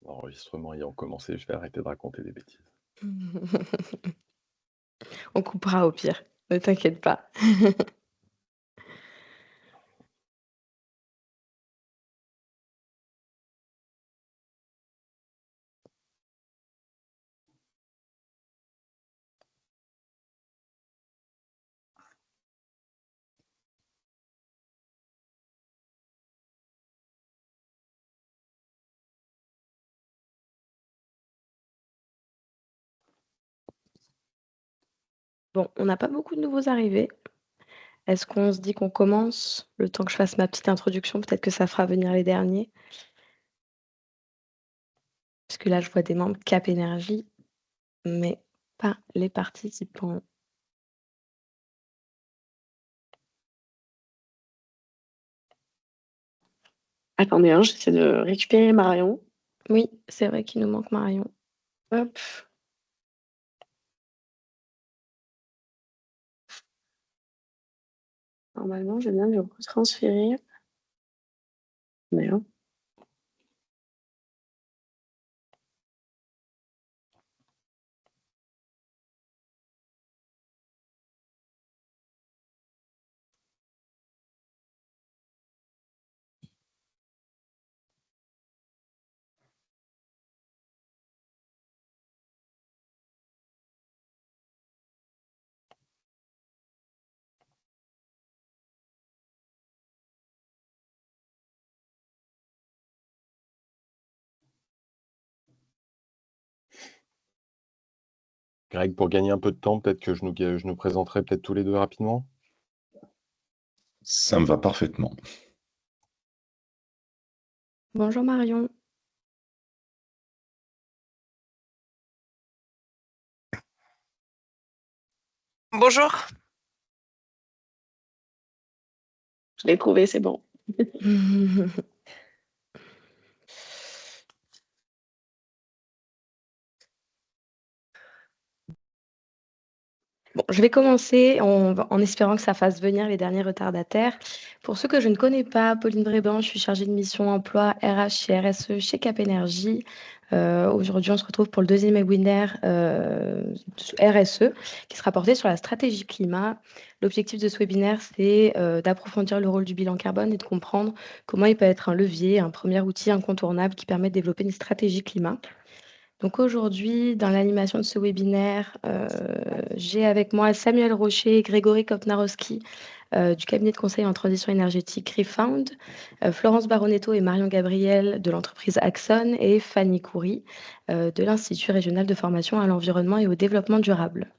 L'enregistrement ayant commencé, je vais arrêter de raconter des bêtises. On coupera au pire, ne t'inquiète pas. Bon, on n'a pas beaucoup de nouveaux arrivés. Est-ce qu'on se dit qu'on commence? Le temps que je fasse ma petite introduction, peut-être que ça fera venir les derniers. Parce que là, je vois des membres Cap Énergie, mais pas les participants. Attendez, hein, j'essaie de récupérer Marion. Oui, c'est vrai qu'il nous manque Marion. Hop. Normalement, je viens de le retransférer. Merde. Greg, pour gagner un peu de temps, peut-être que je nous présenterai peut-être tous les deux rapidement. Ça me va parfaitement. Bonjour Marion. Bonjour. Je l'ai trouvé, c'est bon. Bon, je vais commencer en espérant que ça fasse venir les derniers retardataires. Pour ceux que je ne connais pas, Pauline Bréban, je suis chargée de mission emploi RH et RSE chez Cap Énergie. Aujourd'hui, on se retrouve pour le deuxième webinaire RSE qui sera porté sur la stratégie climat. L'objectif de ce webinaire, c'est d'approfondir le rôle du bilan carbone et de comprendre comment il peut être un levier, un premier outil incontournable qui permet de développer une stratégie climat. Donc aujourd'hui, dans l'animation de ce webinaire, j'ai avec moi Samuel Rocher et Grégory Kopnarowski du cabinet de conseil en transition énergétique Refound, Florence Baronetto et Marion Gabriel de l'entreprise Axon et Fanny Coury de l'Institut régional de formation à l'environnement et au développement durable.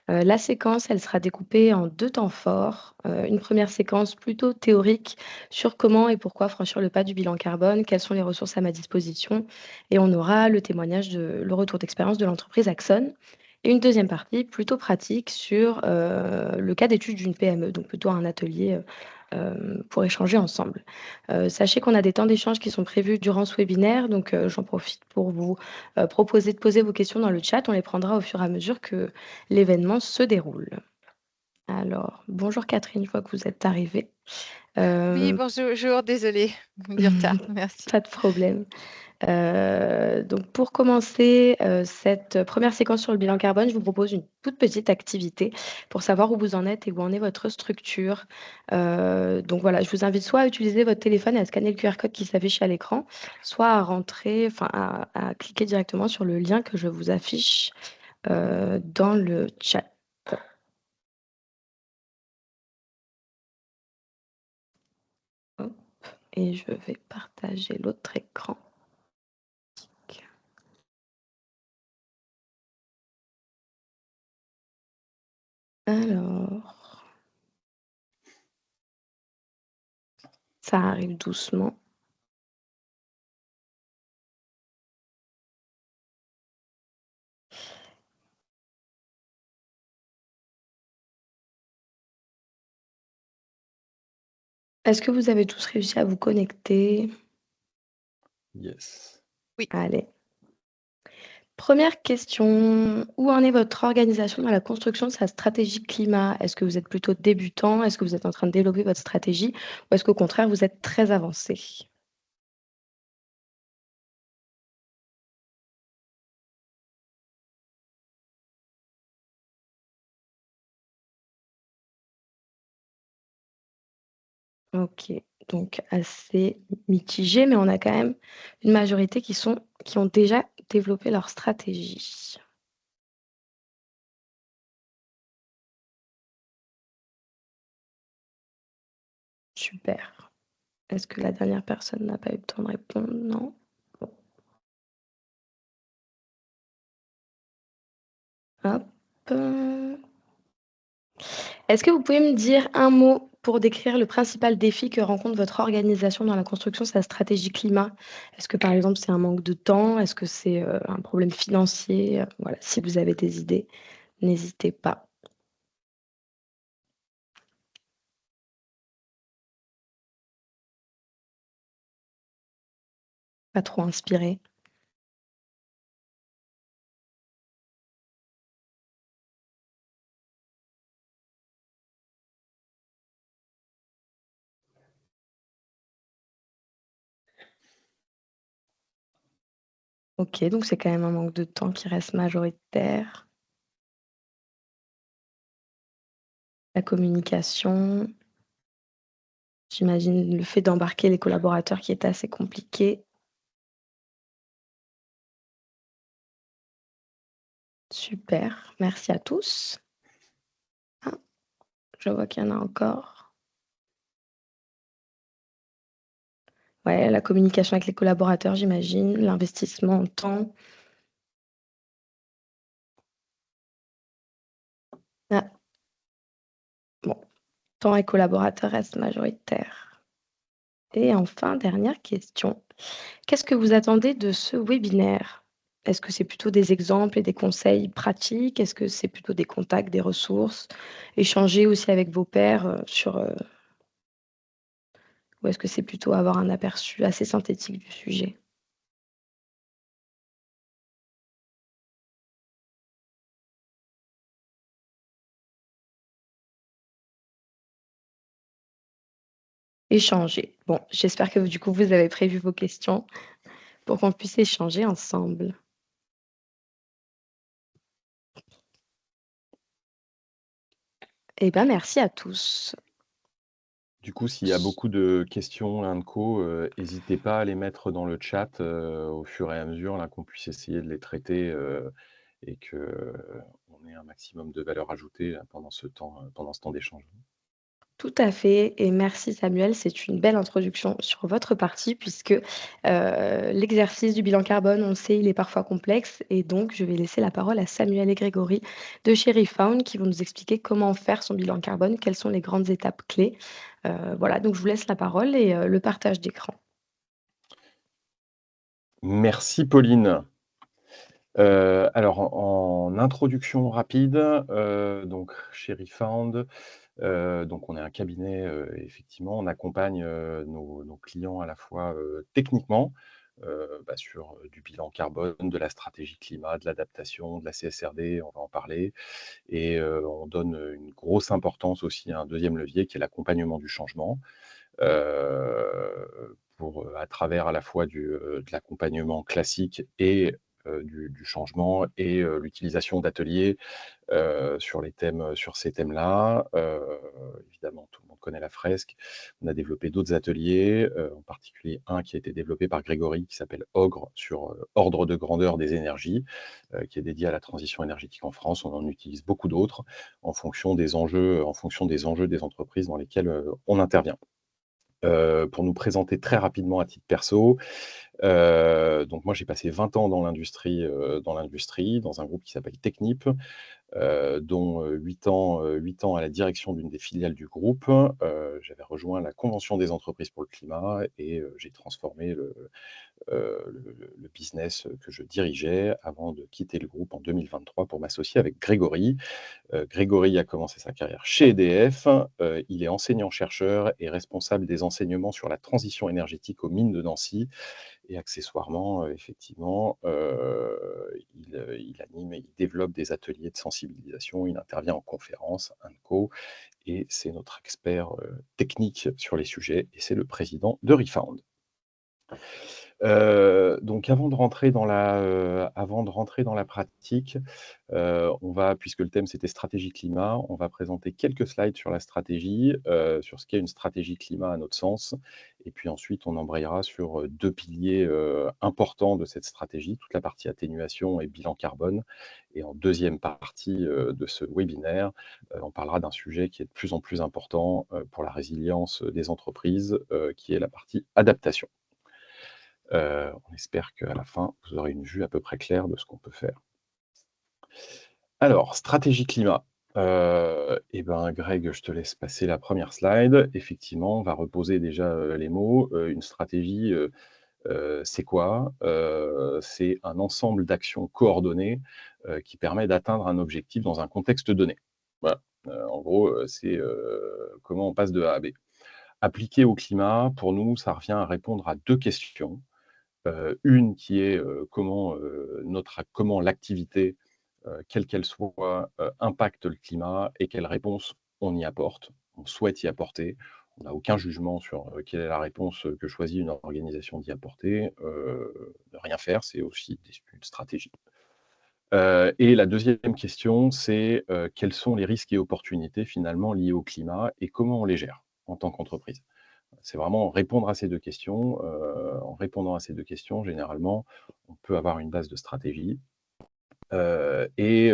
La séquence, elle sera découpée en 2 temps forts. Une première séquence plutôt théorique sur comment et pourquoi franchir le pas du bilan carbone, quelles sont les ressources à ma disposition et on aura le retour d'expérience de l'entreprise Axon et une deuxième partie plutôt pratique sur, le cas d'étude d'une PME, donc plutôt un atelier, pour échanger ensemble. Sachez qu'on a des temps d'échange qui sont prévus durant ce webinaire, donc j'en profite pour vous, proposer de poser vos questions dans le chat. On les prendra au fur et à mesure que l'événement se déroule. Alors, bonjour Catherine, je vois que vous êtes arrivée. Oui, bonjour, désolée du retard. Merci. Pas de problème. Donc pour commencer, cette première séquence sur le bilan carbone, je vous propose une toute petite activité pour savoir où vous en êtes et où en est votre structure. Donc voilà, je vous invite soit à utiliser votre téléphone et à scanner le QR code qui s'affiche à l'écran, soit à rentrer, enfin à cliquer directement sur le lien que je vous affiche, dans le chat. Hop et je vais partager l'autre écran. Alors, ça arrive doucement. Est-ce que vous avez tous réussi à vous connecter? Yes. Oui. Allez. Première question, où en est votre organisation dans la construction de sa stratégie climat? Est-ce que vous êtes plutôt débutant? Est-ce que vous êtes en train de développer votre stratégie? Ou est-ce qu'au contraire, vous êtes très avancé? OK, donc assez mitigé, mais on a quand même une majorité qui ont déjà développé leur stratégie. Super. Est-ce que la dernière personne n'a pas eu le temps de répondre? Non? Bon, hop. Est-ce que vous pouvez me dire un mot pour décrire le principal défi que rencontre votre organisation dans la construction de sa stratégie climat? Est-ce que, par exemple, c'est un manque de temps? Est-ce que c'est, un problème financier? Voilà, si vous avez des idées, n'hésitez pas. Pas trop inspiré. OK, donc c'est quand même un manque de temps qui reste majoritaire. La communication, j'imagine le fait d'embarquer les collaborateurs qui est assez compliqué. Super, merci à tous. Ah, je vois qu'il y en a encore. Ouais, la communication avec les collaborateurs, j'imagine, l'investissement en temps. Ah, bon, temps et collaborateurs restent majoritaires. Et enfin, dernière question. Qu'est-ce que vous attendez de ce webinaire? Est-ce que c'est plutôt des exemples et des conseils pratiques? Est-ce que c'est plutôt des contacts, des ressources? Échanger aussi avec vos pairs, ou est-ce que c'est plutôt avoir un aperçu assez synthétique du sujet? Échanger. Bon, j'espère que du coup, vous avez prévu vos questions pour qu'on puisse échanger ensemble. Eh ben, merci à tous. Du coup, s'il y a beaucoup de questions, là, hésitez pas à les mettre dans le chat, au fur et à mesure, là, qu'on puisse essayer de les traiter, et qu'on ait un maximum de valeur ajoutée, là, pendant ce temps d'échange. Tout à fait et merci Samuel, c'est une belle introduction sur votre partie puisque, l'exercice du bilan carbone, on le sait, il est parfois complexe et donc je vais laisser la parole à Samuel et Grégory de chez Refound qui vont nous expliquer comment faire son bilan carbone, quelles sont les grandes étapes clés. Voilà, donc je vous laisse la parole et le partage d'écran. Merci Pauline. Alors en introduction rapide, donc chez Refound, donc on est un cabinet, effectivement, on accompagne, nos clients à la fois, techniquement, sur, du bilan carbone, de la stratégie climat, de l'adaptation, de la CSRD, on va en parler et on donne, une grosse importance aussi à un deuxième levier qui est l'accompagnement du changement, à travers à la fois de l'accompagnement classique et du changement et l'utilisation d'ateliers sur ces thèmes-là. Évidemment, tout le monde connaît la fresque. On a développé d'autres ateliers, en particulier un qui a été développé par Grégory, qui s'appelle OGRE, sur ordre de grandeur des énergies, qui est dédié à la transition énergétique en France. On en utilise beaucoup d'autres en fonction des enjeux des entreprises dans lesquelles on intervient. Pour nous présenter très rapidement à titre perso, donc moi j'ai passé 20 ans dans un groupe qui s'appelle Technip, dont 8 ans à la direction d'une des filiales du groupe. J'avais rejoint la Convention des entreprises pour le climat et j'ai transformé le business que je dirigeais avant de quitter le groupe en 2023 pour m'associer avec Grégory. Grégory a commencé sa carrière chez EDF. Il est enseignant-chercheur et responsable des enseignements sur la transition énergétique aux mines de Nancy. Et accessoirement, effectivement, il anime et il développe des ateliers de sensibilisation. Il intervient en conférence, co, et c'est notre expert technique sur les sujets et c'est le président de Refound. Donc avant de rentrer dans la pratique, on va puisque le thème c'était stratégie climat, on va présenter quelques slides sur la stratégie, sur ce qu'est une stratégie climat à notre sens et puis ensuite on embrayera sur, 2 piliers, importants de cette stratégie, toute la partie atténuation et bilan carbone et en deuxième partie, de ce webinaire, on parlera d'un sujet qui est de plus en plus important, pour la résilience, des entreprises, qui est la partie adaptation. On espère qu'à la fin, vous aurez une vue à peu près claire de ce qu'on peut faire. Alors, stratégie climat. Et ben, Greg, je te laisse passer la première slide. Effectivement, on va reposer déjà, les mots. Une stratégie, c'est quoi? C'est un ensemble d'actions coordonnées, qui permet d'atteindre un objectif dans un contexte donné. Voilà. En gros, c'est, comment on passe de A à B. Appliqué au climat, pour nous, ça revient à répondre à 2 questions. Une qui est, comment l'activité, quelle qu'elle soit, impacte le climat et quelle réponse on y apporte. On souhaite y apporter. On n'a aucun jugement sur, quelle est la réponse, que choisit une organisation d'y apporter. Ne rien faire, c'est aussi une stratégie. Et la deuxième question, c'est, quels sont les risques et opportunités finalement liés au climat et comment on les gère en tant qu'entreprise? C'est vraiment répondre à ces 2 questions. En répondant à ces 2 questions, généralement, on peut avoir une base de stratégie. Et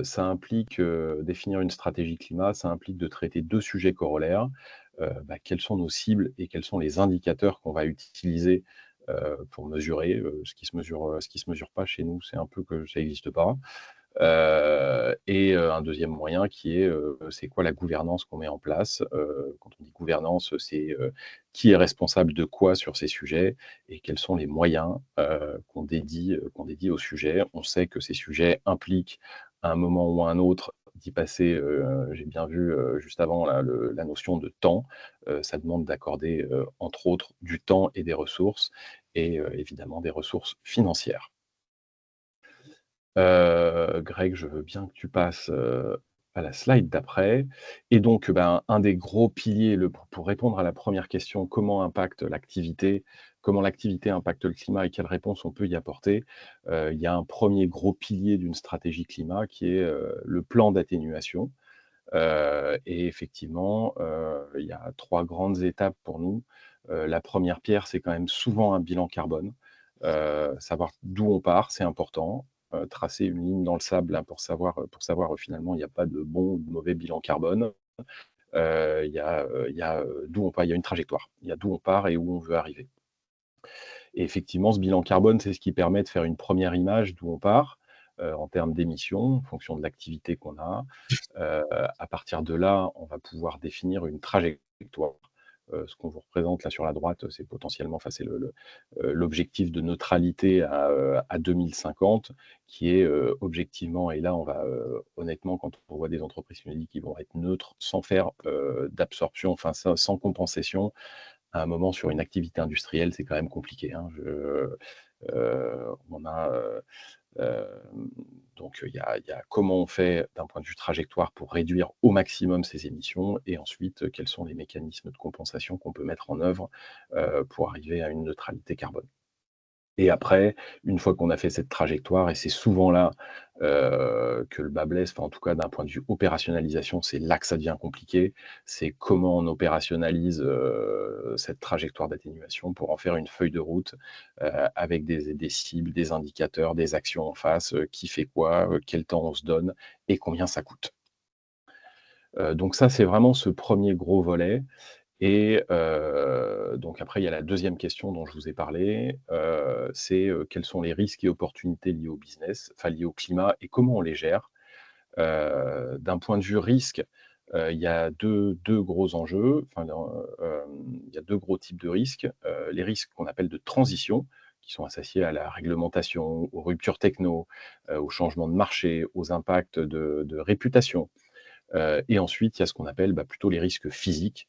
ça implique, définir une stratégie climat, ça implique de traiter 2 sujets corollaires. Quelles sont nos cibles et quels sont les indicateurs qu'on va utiliser, pour mesurer, ce qui se mesure pas chez nous, c'est un peu que ça n'existe pas. Et un deuxième moyen qui est, c'est quoi la gouvernance qu'on met en place? Quand on dit gouvernance, c'est, qui est responsable de quoi sur ces sujets et quels sont les moyens, qu'on dédie au sujet. On sait que ces sujets impliquent, à un moment ou à un autre, d'y passer, j'ai bien vu, juste avant là, la notion de temps. Ça demande d'accorder, entre autres, du temps et des ressources et évidemment des ressources financières. Greg, je veux bien que tu passes, à la slide d'après et donc, ben, un des gros piliers, pour répondre à la première question, comment l'activité impacte le climat et quelles réponses on peut y apporter? Il y a un premier gros pilier d'une stratégie climat qui est, le plan d'atténuation. Et effectivement, il y a 3 grandes étapes pour nous. La première pierre, c'est quand même souvent un bilan carbone. Savoir d'où on part, c'est important. Tracer une ligne dans le sable là pour savoir, finalement, il n'y a pas de bon ou de mauvais bilan carbone. Il y a d'où on part, il y a une trajectoire. Il y a d'où on part et où on veut arriver. Et effectivement, ce bilan carbone, c'est ce qui permet de faire une première image d'où on part, en termes d'émissions, en fonction de l'activité qu'on a. À partir de là, on va pouvoir définir une trajectoire. Ce qu'on vous représente là sur la droite, c'est potentiellement, enfin, c'est l'objectif de neutralité à 2050 qui est, objectivement et là, on va, honnêtement, quand on voit des entreprises qui nous disent qu'ils vont être neutres sans faire, d'absorption, enfin, sans compensation, à un moment sur une activité industrielle, c'est quand même compliqué, hein. On a, donc il y a comment on fait d'un point de vue trajectoire pour réduire au maximum ces émissions et ensuite, quels sont les mécanismes de compensation qu'on peut mettre en œuvre, pour arriver à une neutralité carbone. Et après, une fois qu'on a fait cette trajectoire et c'est souvent là, que le bât blesse, enfin en tout cas d'un point de vue opérationnalisation, c'est là que ça devient compliqué. C'est comment on opérationnalise, cette trajectoire d'atténuation pour en faire une feuille de route, avec des cibles, des indicateurs, des actions en face, qui fait quoi, quel temps on se donne et combien ça coûte. Donc ça, c'est vraiment ce premier gros volet. Et donc après, il y a la deuxième question dont je vous ai parlé, c'est, quels sont les risques et opportunités liés au business, enfin liés au climat et comment on les gère? D'un point de vue risque, il y a deux gros enjeux, enfin il y a 2 gros types de risques. Les risques qu'on appelle de transition, qui sont associés à la réglementation, aux ruptures techno, aux changements de marché, aux impacts de réputation. Et ensuite, il y a ce qu'on appelle, plutôt les risques physiques,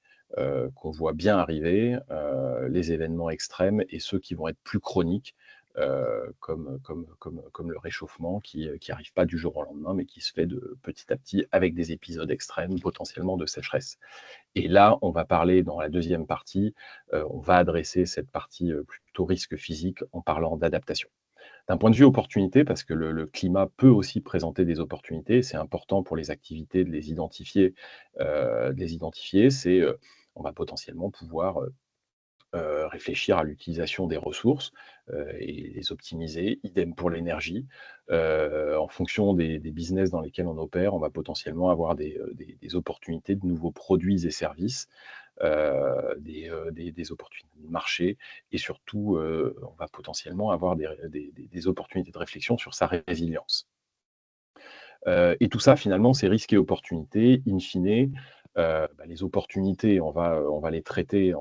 qu'on voit bien arriver, les événements extrêmes et ceux qui vont être plus chroniques, comme le réchauffement qui arrive pas du jour au lendemain, mais qui se fait de petit à petit avec des épisodes extrêmes, potentiellement de sécheresse. Et là, on va parler dans la deuxième partie, on va adresser cette partie plutôt risque physique en parlant d'adaptation. D'un point de vue opportunité, parce que le climat peut aussi présenter des opportunités, c'est important pour les activités de les identifier, on va potentiellement pouvoir réfléchir à l'utilisation des ressources et les optimiser. Idem pour l'énergie. En fonction des business dans lesquels on opère, on va potentiellement avoir des opportunités de nouveaux produits et services, des opportunités de marché et surtout, on va potentiellement avoir des opportunités de réflexion sur sa résilience. Et tout ça, finalement, c'est risques et opportunités. In fine, les opportunités, on va les traiter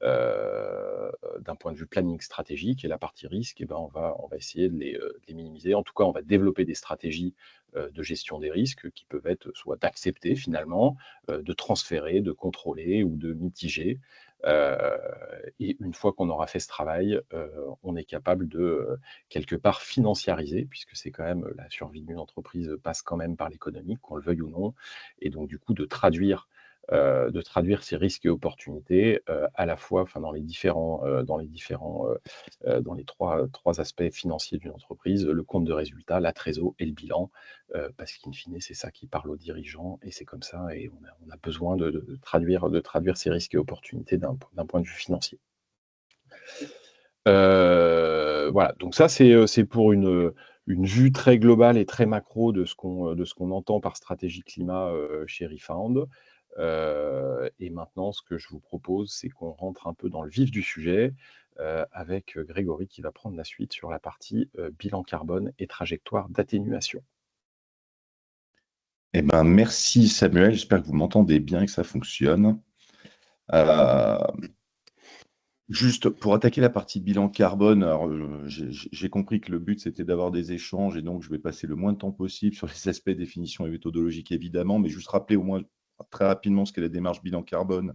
d'un point de vue planning stratégique et la partie risque, on va essayer de les minimiser. En tout cas, on va développer des stratégies de gestion des risques qui peuvent être soit d'accepter finalement, de transférer, de contrôler ou de mitiger. Heu et une fois qu'on aura fait ce travail, on est capable de, quelque part financiariser, puisque c'est quand même la survie d'une entreprise passe quand même par l'économie, qu'on le veuille ou non, et donc du coup de traduire ces risques et opportunités à la fois, enfin dans les trois aspects financiers d'une entreprise, le compte de résultat, la trésor et le bilan, parce qu'in fine, c'est ça qui parle aux dirigeants et c'est comme ça et on a besoin de traduire ces risques et opportunités d'un point de vue financier. Voilà, donc ça c'est pour une vue très globale et très macro de ce qu'on entend par stratégie climat, chez Refound. Et maintenant ce que je vous propose, c'est qu'on rentre un peu dans le vif du sujet, avec, Grégory qui va prendre la suite sur la partie, bilan carbone et trajectoire d'atténuation. Eh ben, merci Samuel, j'espère que vous m'entendez bien et que ça fonctionne. Euh, Juste pour attaquer la partie bilan carbone, alors, j'ai compris que le but c'était d'avoir des échanges et donc je vais passer le moins de temps possible sur les aspects définition et méthodologique évidemment, mais juste rappeler au moins très rapidement ce qu'est la démarche bilan carbone.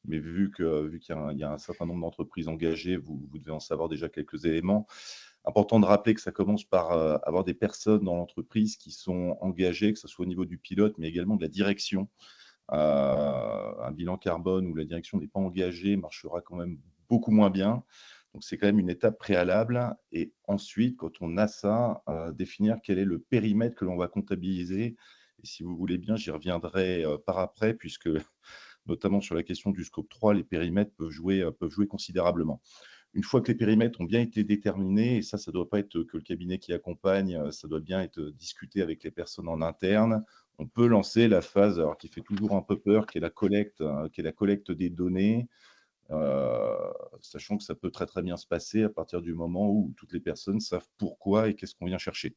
Mais vu qu'il y a un certain nombre d'entreprises engagées, vous devez en savoir déjà quelques éléments. Important de rappeler que ça commence par avoir des personnes dans l'entreprise qui sont engagées, que ce soit au niveau du pilote, mais également de la direction. Un bilan carbone où la direction n'est pas engagée marchera quand même beaucoup moins bien. Donc, c'est quand même une étape préalable. Et ensuite, quand on a ça, définir quel est le périmètre que l'on va comptabiliser. Et si vous voulez bien, j'y reviendrai par après, puisque notamment sur la question du scope 3, les périmètres peuvent jouer considérablement. Une fois que les périmètres ont bien été déterminés, et ça ne doit pas être que le cabinet qui accompagne, ça doit bien être discuté avec les personnes en interne, on peut lancer la phase alors, qui fait toujours un peu peur, qui est la collecte des données, sachant que ça peut très très bien se passer à partir du moment où toutes les personnes savent pourquoi et qu'est-ce qu'on vient chercher.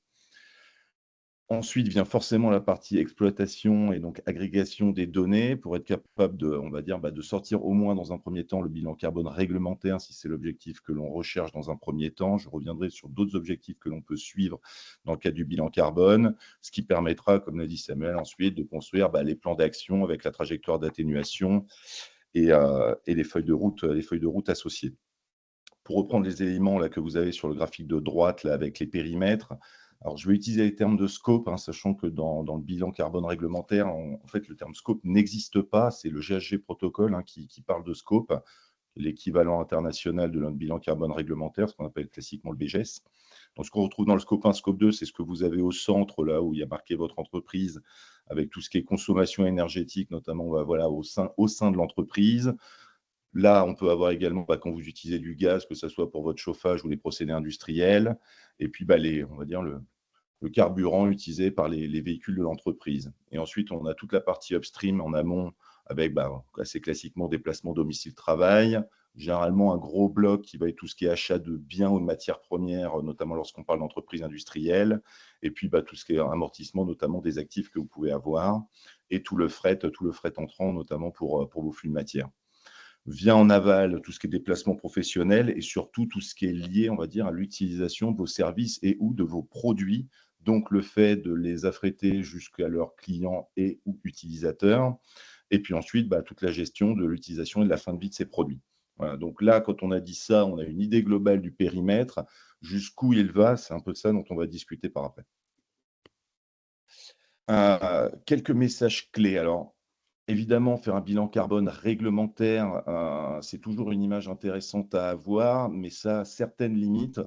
Ensuite vient forcément la partie exploitation et donc agrégation des données pour être capable de, on va dire, de sortir au moins dans un premier temps le bilan carbone réglementaire, si c'est l'objectif que l'on recherche dans un premier temps. Je reviendrai sur d'autres objectifs que l'on peut suivre dans le cadre du bilan carbone, ce qui permettra, comme l'a dit Samuel, ensuite de construire les plans d'action avec la trajectoire d'atténuation et les feuilles de route associées. Pour reprendre les éléments là, que vous avez sur le graphique de droite là, avec les périmètres, alors je vais utiliser les termes de scope, sachant que dans le bilan carbone réglementaire, en fait, le terme scope n'existe pas. C'est le GHG protocole qui parle de scope, l'équivalent international de notre bilan carbone réglementaire, ce qu'on appelle classiquement le BGS. Donc, ce qu'on retrouve dans le scope 1, scope 2, c'est ce que vous avez au centre, là où il y a marqué votre entreprise, avec tout ce qui est consommation énergétique, notamment voilà, au sein de l'entreprise. Là, on peut avoir également, quand vous utilisez du gaz, que ce soit pour votre chauffage ou les procédés industriels, et puis on va dire le carburant utilisé par les véhicules de l'entreprise. Et ensuite, on a toute la partie upstream en amont, avec assez classiquement déplacement domicile-travail, généralement un gros bloc qui va être tout ce qui est achat de biens ou de matières premières, notamment lorsqu'on parle d'entreprise industrielle, et puis tout ce qui est amortissement, notamment des actifs que vous pouvez avoir, et tout le fret entrant, notamment pour vos flux de matières. Vient en aval tout ce qui est déplacement professionnel et surtout tout ce qui est lié, on va dire, à l'utilisation de vos services et ou de vos produits, donc le fait de les affréter jusqu'à leurs clients et ou utilisateurs, et puis ensuite toute la gestion de l'utilisation et de la fin de vie de ces produits. Voilà, donc là, quand on a dit ça, on a une idée globale du périmètre. Jusqu'où il va, c'est un peu ça dont on va discuter par après. Quelques messages clés. Alors, évidemment, faire un bilan carbone réglementaire, c'est toujours une image intéressante à avoir, mais ça a certaines limites,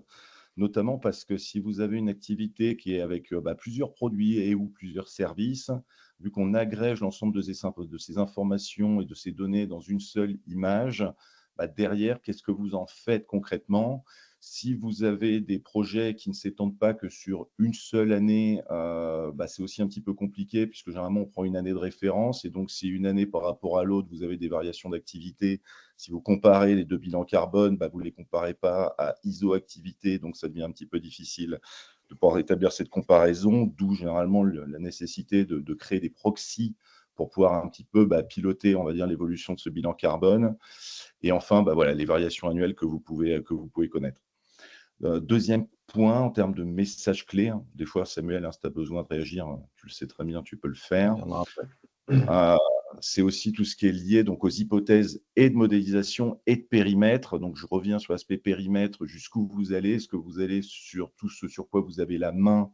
notamment parce que si vous avez une activité qui est avec, plusieurs produits et ou plusieurs services, vu qu'on agrège l'ensemble de ces informations et de ces données dans une seule image, derrière, qu'est-ce que vous en faites concrètement? Si vous avez des projets qui ne s'étendent pas que sur une seule année, c'est aussi un petit peu compliqué puisque généralement on prend une année de référence et donc si une année par rapport à l'autre, vous avez des variations d'activité, si vous comparez les 2 bilans carbone, vous ne les comparez pas à iso-activité, donc ça devient un petit peu difficile de pouvoir établir cette comparaison, d'où généralement la nécessité de créer des proxys pour pouvoir un petit peu piloter, on va dire, l'évolution de ce bilan carbone. Et enfin, voilà, les variations annuelles que vous pouvez connaître. Deuxième point, en termes de messages clés, hein, des fois, Samuel, si tu as besoin de réagir, tu le sais très bien, tu peux le Il faire. y en a après. C'est aussi tout ce qui est lié donc, aux hypothèses et de modélisation et de périmètre. Donc, je reviens sur l'aspect périmètre, jusqu'où vous allez, est-ce que vous allez sur tout ce sur quoi vous avez la main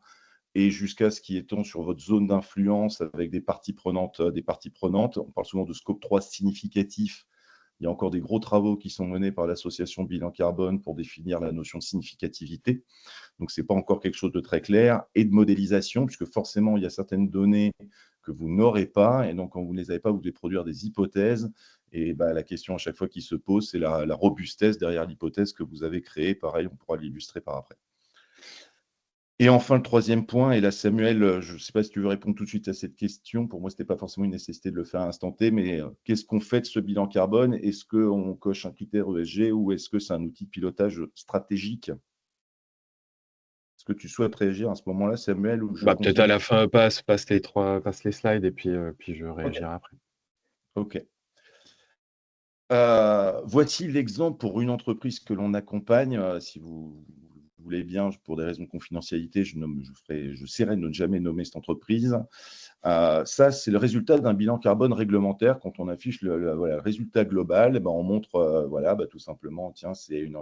et jusqu'à ce qui étend sur votre zone d'influence avec des parties prenantes, On parle souvent de scope 3 significatif. Il y a encore des gros travaux qui sont menés par l'association Bilan Carbone pour définir la notion de significativité. Donc, ce n'est pas encore quelque chose de très clair. Et de modélisation, puisque forcément, il y a certaines données que vous n'aurez pas. Et donc, quand vous ne les avez pas, vous devez produire des hypothèses. Et la question à chaque fois qui se pose, c'est la robustesse derrière l'hypothèse que vous avez créée. Pareil, on pourra l'illustrer par après. Et enfin, le troisième point, et là, Samuel, je ne sais pas si tu veux répondre tout de suite à cette question. Pour moi, ce n'était pas forcément une nécessité de le faire à l'instant T, mais qu'est-ce qu'on fait de ce bilan carbone? Est-ce qu'on coche un critère ESG ou est-ce que c'est un outil de pilotage stratégique? Est-ce que tu souhaites réagir à ce moment-là, Samuel, ou je Peut-être à continue? la fin, passe les slides et puis je Ok. réagirai après. Ok. Voici l'exemple pour une entreprise que l'on accompagne. Si vous voulez bien, pour des raisons de confidentialité, j'essaierai de ne jamais nommer cette entreprise. Ça, c'est le résultat d'un bilan carbone réglementaire. Quand on affiche le résultat global, on montre tout simplement, tiens, c'est une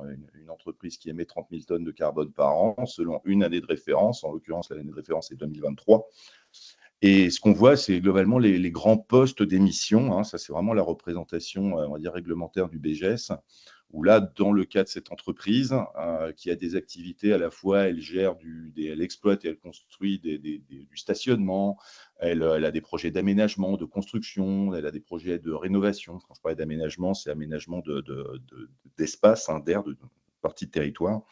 entreprise qui émet 30 000 tonnes de carbone par an selon une année de référence. En l'occurrence, l'année de référence est 2023. Et ce qu'on voit, c'est globalement les grands postes d'émission, hein. Ça, c'est vraiment la représentation, on va dire, réglementaire du BGS, où là, dans le cas de cette entreprise, qui a des activités à la fois, elle exploite et elle construit du stationnement, elle a des projets d'aménagement, de construction, elle a des projets de rénovation. Quand je parlais d'aménagement, c'est aménagement d'espace, d'air, de partie de territoire.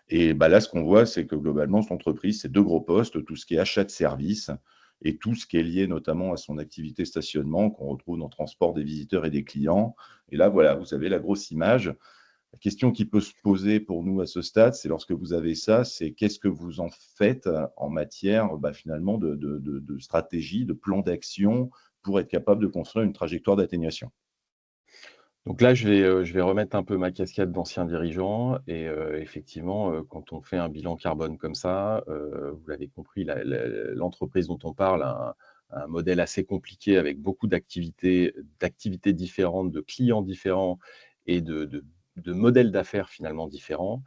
Et là, ce qu'on voit, c'est que globalement, cette entreprise, c'est 2 gros postes, tout ce qui est achat de services et tout ce qui est lié notamment à son activité stationnement qu'on retrouve dans le transport des visiteurs et des clients. Et là, voilà, vous avez la grosse image. La question qui peut se poser pour nous à ce stade, c'est lorsque vous avez ça, c'est qu'est-ce que vous en faites en matière finalement de stratégie, de plan d'action pour être capable de construire une trajectoire d'atténuation. Donc là, je vais remettre un peu ma casquette d'ancien dirigeant et effectivement, quand on fait un bilan carbone comme ça, vous l'avez compris, l'entreprise dont on parle a un modèle assez compliqué avec beaucoup d'activités différentes, de clients différents et de modèles d'affaires finalement différents.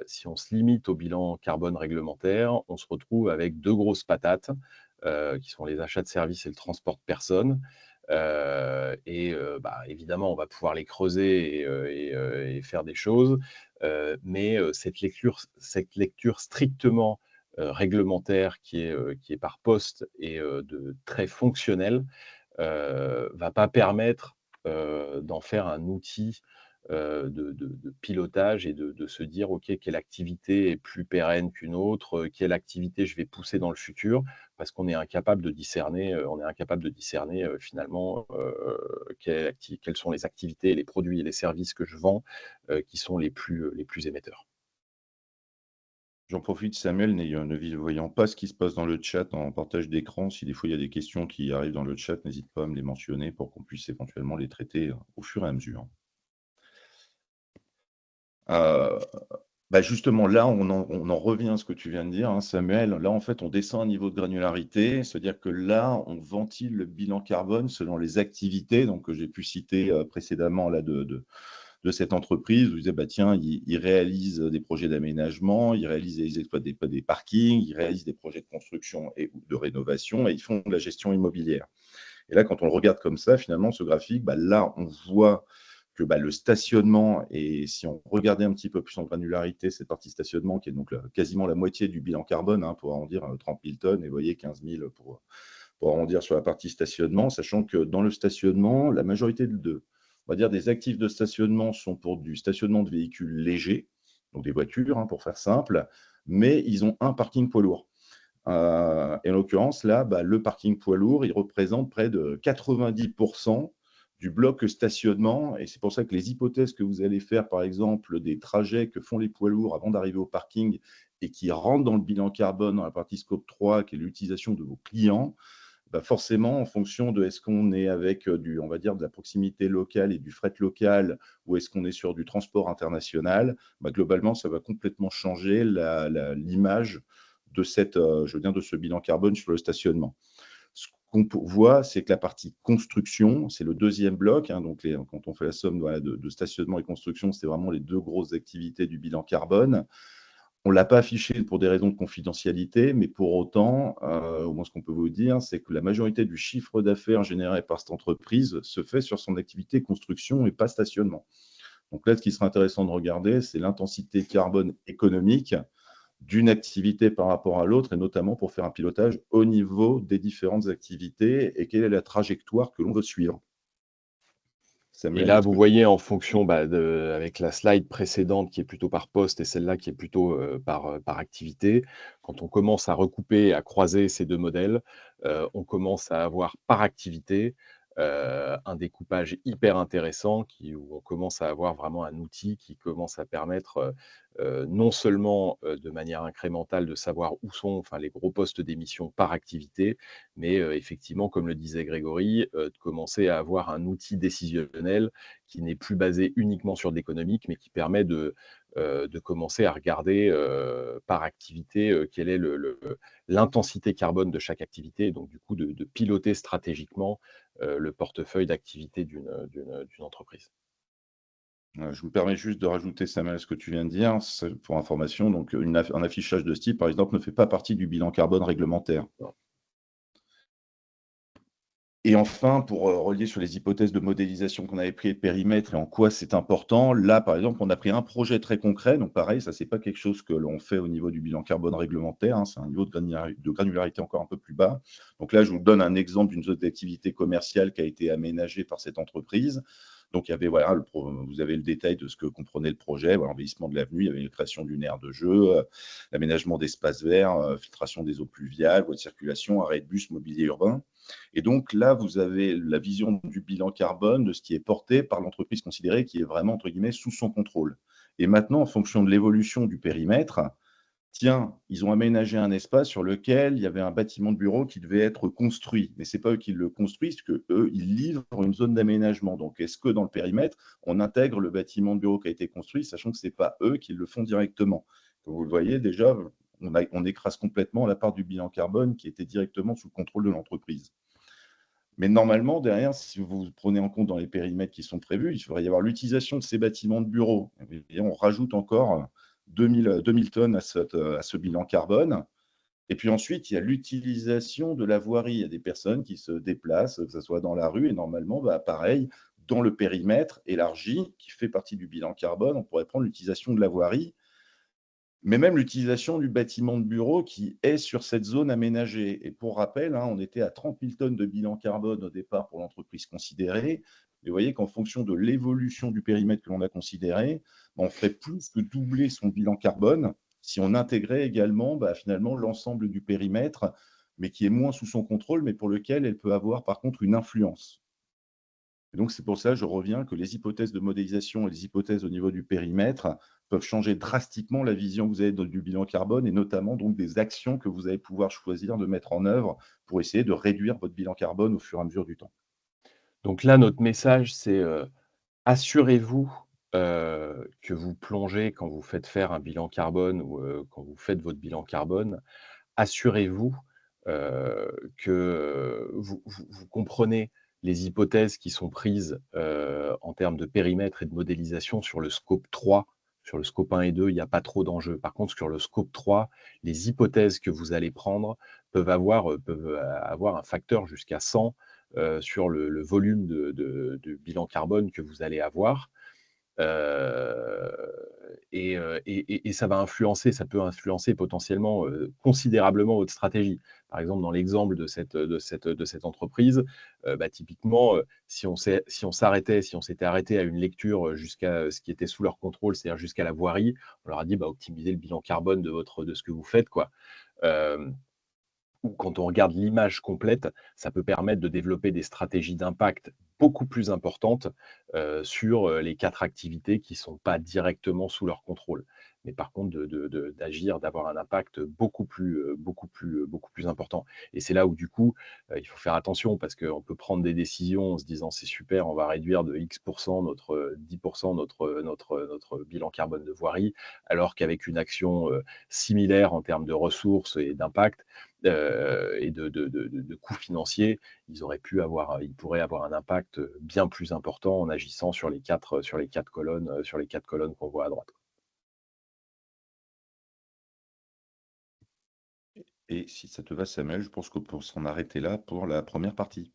Si on se limite au bilan carbone réglementaire, on se retrouve avec 2 grosses patates, qui sont les achats de services et le transport de personnes. Évidemment, on va pouvoir les creuser et faire des choses, mais cette lecture strictement, réglementaire qui est par poste et de très fonctionnelle, va pas permettre, d'en faire un outil, de pilotage et de se dire: «OK, quelle activité est plus pérenne qu'une autre? Quelle activité je vais pousser dans le futur?» parce qu'on est incapable de discerner, finalement, quelles sont les activités, les produits et les services que je vends, qui sont les plus émetteurs. J'en profite, Samuel, ne voyant pas ce qui se passe dans le chat en partage d'écran, si des fois il y a des questions qui arrivent dans le chat, n'hésite pas à me les mentionner pour qu'on puisse éventuellement les traiter au fur et à mesure. Bah, justement, là, on en revient à ce que tu viens de dire, hein, Samuel. Là, en fait, on descend un niveau de granularité, c'est-à-dire que là, on ventile le bilan carbone selon les activités donc que j'ai pu citer, précédemment là de cette entreprise où ils disaient: «Bah, tiens, ils réalisent des projets d'aménagement, ils exploitent des parkings, ils réalisent des projets de construction et ou de rénovation et ils font de la gestion immobilière». Et là, quand on le regarde comme ça, finalement, ce graphique, bah, là, on voit que bah, le stationnement, et si on regardait un petit peu plus en granularité, cette partie stationnement, qui est donc quasiment la moitié du bilan carbone, hein, pour arrondir 30 000 tonnes, et vous voyez 15 000 pour arrondir sur la partie stationnement, sachant que dans le stationnement, la majorité on va dire, des actifs de stationnement sont pour du stationnement de véhicules légers, donc des voitures, hein, pour faire simple, mais ils ont un parking poids lourd. Et en l'occurrence, là, bah, le parking poids lourd, il représente près de 90 du bloc stationnement et c'est pour ça que les hypothèses que vous allez faire, par exemple, des trajets que font les poids lourds avant d'arriver au parking et qui rentrent dans le bilan carbone, dans la partie scope 3, qui est l'utilisation de vos clients, bah, forcément, en fonction de est-ce qu'on est avec, on va dire, de la proximité locale et du fret local ou est-ce qu'on est sur du transport international, bah, globalement, ça va complètement changer l'image de je veux dire, de ce bilan carbone sur le stationnement. Ce qu'on voit, c'est que la partie construction, c'est le deuxième bloc, hein, donc quand on fait la somme, voilà, de stationnement et construction, c'est vraiment les 2 grosses activités du bilan carbone. On ne l'a pas affiché pour des raisons de confidentialité, mais pour autant, au moins ce qu'on peut vous dire, c'est que la majorité du chiffre d'affaires généré par cette entreprise se fait sur son activité construction et pas stationnement. Donc là, ce qui serait intéressant de regarder, c'est l'intensité carbone économique d'une activité par rapport à l'autre, et notamment pour faire un pilotage au niveau des différentes activités et quelle est la trajectoire que l'on veut suivre. Et Samuel, là, est-ce vous que voyez en fonction, bah, avec la slide précédente qui est plutôt par poste et celle-là qui est plutôt, par activité, quand on commence à recouper, à croiser ces 2 modèles, on commence à avoir par activité, un découpage hyper intéressant où on commence à avoir vraiment un outil qui commence à permettre, non seulement, de manière incrémentale de savoir où sont, enfin, les gros postes d'émission par activité, mais effectivement, comme le disait Grégory, de commencer à avoir un outil décisionnel qui n'est plus basé uniquement sur de l'économique, mais qui permet de commencer à regarder par activité quelle est l'intensité carbone de chaque activité, et donc du coup de piloter stratégiquement le portefeuille d'activité d'une entreprise. Je me permets juste de rajouter, Samuel, ce que tu viens de dire, c'est pour information, donc un affichage de ce type, par exemple, ne fait pas partie du bilan carbone réglementaire. Et enfin, pour relier sur les hypothèses de modélisation qu'on avait pris et de périmètre et en quoi c'est important, là, par exemple, on a pris un projet très concret. Donc pareil, ça, c'est pas quelque chose que l'on fait au niveau du bilan carbone réglementaire, hein, c'est un niveau de granularité encore un peu plus bas. Donc là, je vous donne un exemple d'une zone d'activité commerciale qui a été aménagée par cette entreprise. Donc il y avait, voilà, vous avez le détail de ce que comprenait le projet, voilà, l'embellissement de l'avenue, il y avait la création d'une aire de jeu, l'aménagement d'espaces verts, filtration des eaux pluviales, voies de circulation, arrêt de bus, mobilier urbain. Et donc là, vous avez la vision du bilan carbone, de ce qui est porté par l'entreprise considérée qui est vraiment, entre guillemets, sous son contrôle. Et maintenant, en fonction de l'évolution du périmètre, tiens, ils ont aménagé un espace sur lequel il y avait un bâtiment de bureau qui devait être construit. Mais ce n'est pas eux qui le construisent, que eux, ils livrent une zone d'aménagement. Donc, est-ce que dans le périmètre, on intègre le bâtiment de bureau qui a été construit, sachant que ce n'est pas eux qui le font directement? Comme vous le voyez, déjà, on écrase complètement la part du bilan carbone qui était directement sous le contrôle de l'entreprise. Mais normalement, derrière, si vous prenez en compte dans les périmètres qui sont prévus, il devrait y avoir l'utilisation de ces bâtiments de bureaux. Et on rajoute encore 2000 tonnes à ce bilan carbone. Et puis ensuite, il y a l'utilisation de la voirie. Il y a des personnes qui se déplacent, que ce soit dans la rue, et normalement, bah, pareil, dans le périmètre élargi, qui fait partie du bilan carbone, on pourrait prendre l'utilisation de la voirie, mais même l'utilisation du bâtiment de bureau qui est sur cette zone aménagée. Et pour rappel, hein, on était à 30 000 tonnes de bilan carbone au départ pour l'entreprise considérée. Et vous voyez qu'en fonction de l'évolution du périmètre que l'on a considéré, on ferait plus que doubler son bilan carbone si on intégrait également finalement l'ensemble du périmètre, mais qui est moins sous son contrôle, mais pour lequel elle peut avoir par contre une influence. Et donc, c'est pour ça, je reviens, que les hypothèses de modélisation et les hypothèses au niveau du périmètre peuvent changer drastiquement la vision que vous avez du bilan carbone et notamment donc des actions que vous allez pouvoir choisir de mettre en œuvre pour essayer de réduire votre bilan carbone au fur et à mesure du temps. Donc là, notre message, c'est assurez-vous que vous plongez quand vous faites faire un bilan carbone ou quand vous faites votre bilan carbone, assurez-vous, que vous comprenez les hypothèses qui sont prises, en termes de périmètre et de modélisation sur le scope 3. Sur le scope 1 et 2, il n'y a pas trop d'enjeux. Par contre, sur le scope 3, les hypothèses que vous allez prendre peuvent avoir un facteur jusqu'à 100, sur le volume de bilan carbone que vous allez avoir. Et ça peut influencer potentiellement, considérablement votre stratégie. Par exemple, dans l'exemple de cette entreprise, typiquement, si on s'était arrêté à une lecture, jusqu'à ce qui était sous leur contrôle, c'est-à-dire jusqu'à la voirie, on leur a dit: «Optimisez le bilan carbone de ce que vous faites», quoi. Hem Ou quand on regarde l'image complète, ça peut permettre de développer des stratégies d'impact beaucoup plus importantes, sur, les 4 activités qui ne sont pas directement sous leur contrôle. Mais par contre d'agir, d'avoir un impact beaucoup plus important. Et c'est là où du coup, il faut faire attention parce qu'on peut prendre des décisions en se disant: «C'est super, on va réduire de X notre, 10 notre bilan carbone de voirie», alors qu'avec une action, similaire en termes de ressources et d'impact, et de coûts financiers, ils pourraient avoir un impact, bien plus important en agissant sur les 4 colonnes qu'on voit à droite. Et si ça te va, Samuel, je pense qu'on peut s'en arrêter là pour la première partie.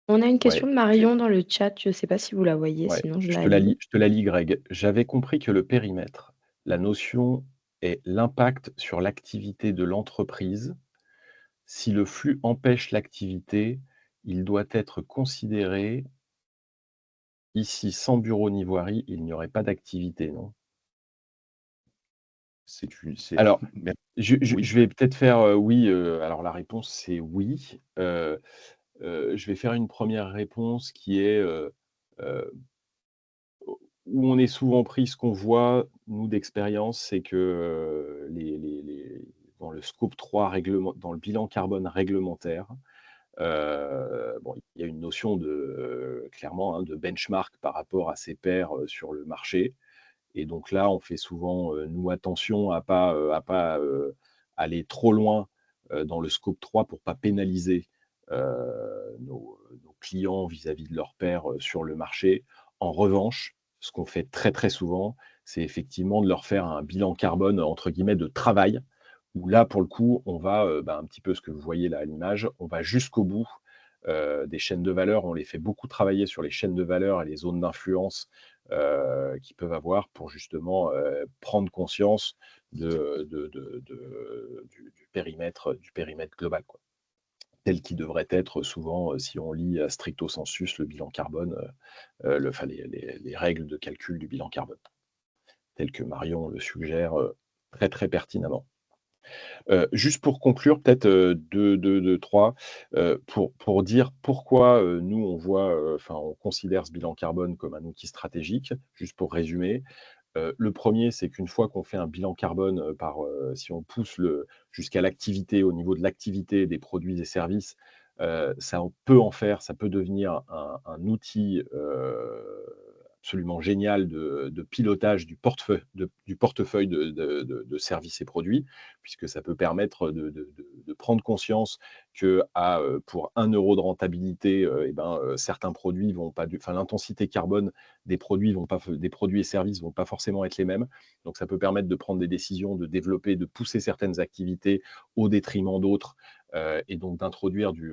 On a une question Ouais, de j'ai Marion dans le chat, je ne sais pas si vous la voyez, ouais, sinon je je la te la lis. lis je te la lis, Greg. J'avais compris que le périmètre, la notion est l'impact sur l'activité de l'entreprise. Si le flux empêche l'activité, il doit être considéré. Ici, sans bureau ni voirie, il n'y aurait pas d'activité, non? C'est Alors, mer oui, je vais peut-être faire, oui, alors la réponse, c'est oui. Je vais faire une première réponse qui est, heu, où on est souvent pris. Ce qu'on voit, nous, d'expérience, c'est que, dans le scope 3 dans le bilan carbone réglementaire, bon, il y a une notion clairement, hein, de benchmark par rapport à ses pairs, sur le marché. Et donc là, on fait souvent, nous, attention à pas aller trop loin, dans le scope 3 pour pas pénaliser, nos clients vis-à-vis de leurs pairs, sur le marché. En revanche, ce qu'on fait très, très souvent, c'est effectivement de leur faire un bilan carbone, entre guillemets, «de travail», où là, pour le coup, on va, un petit peu ce que vous voyez là à l'image, on va jusqu'au bout, des chaînes de valeur. On les fait beaucoup travailler sur les chaînes de valeur et les zones d'influence, qu'ils peuvent avoir pour justement, prendre conscience du périmètre global, quoi. Tel qu'il devrait être souvent, si on lit à stricto sensus le bilan carbone, les règles de calcul du bilan carbone, tel que Marion le suggère, très, très pertinemment. Juste pour conclure, peut-être, 2-3, pour dire pourquoi, nous on considère ce bilan carbone comme un outil stratégique. Juste pour résumer, le premier, c'est qu'une fois qu'on fait un bilan carbone, si on pousse jusqu'à l'activité, au niveau de l'activité des produits et services, ça peut devenir un outil, absolument génial de pilotage du portefeuille de services et produits, puisque ça peut permettre de prendre conscience pour 1 € de rentabilité, certains produits vont pas l'intensité carbone des produits et services vont pas forcément être les mêmes. Donc ça peut permettre de prendre des décisions, de développer, de pousser certaines activités au détriment d'autres, et donc d'introduire du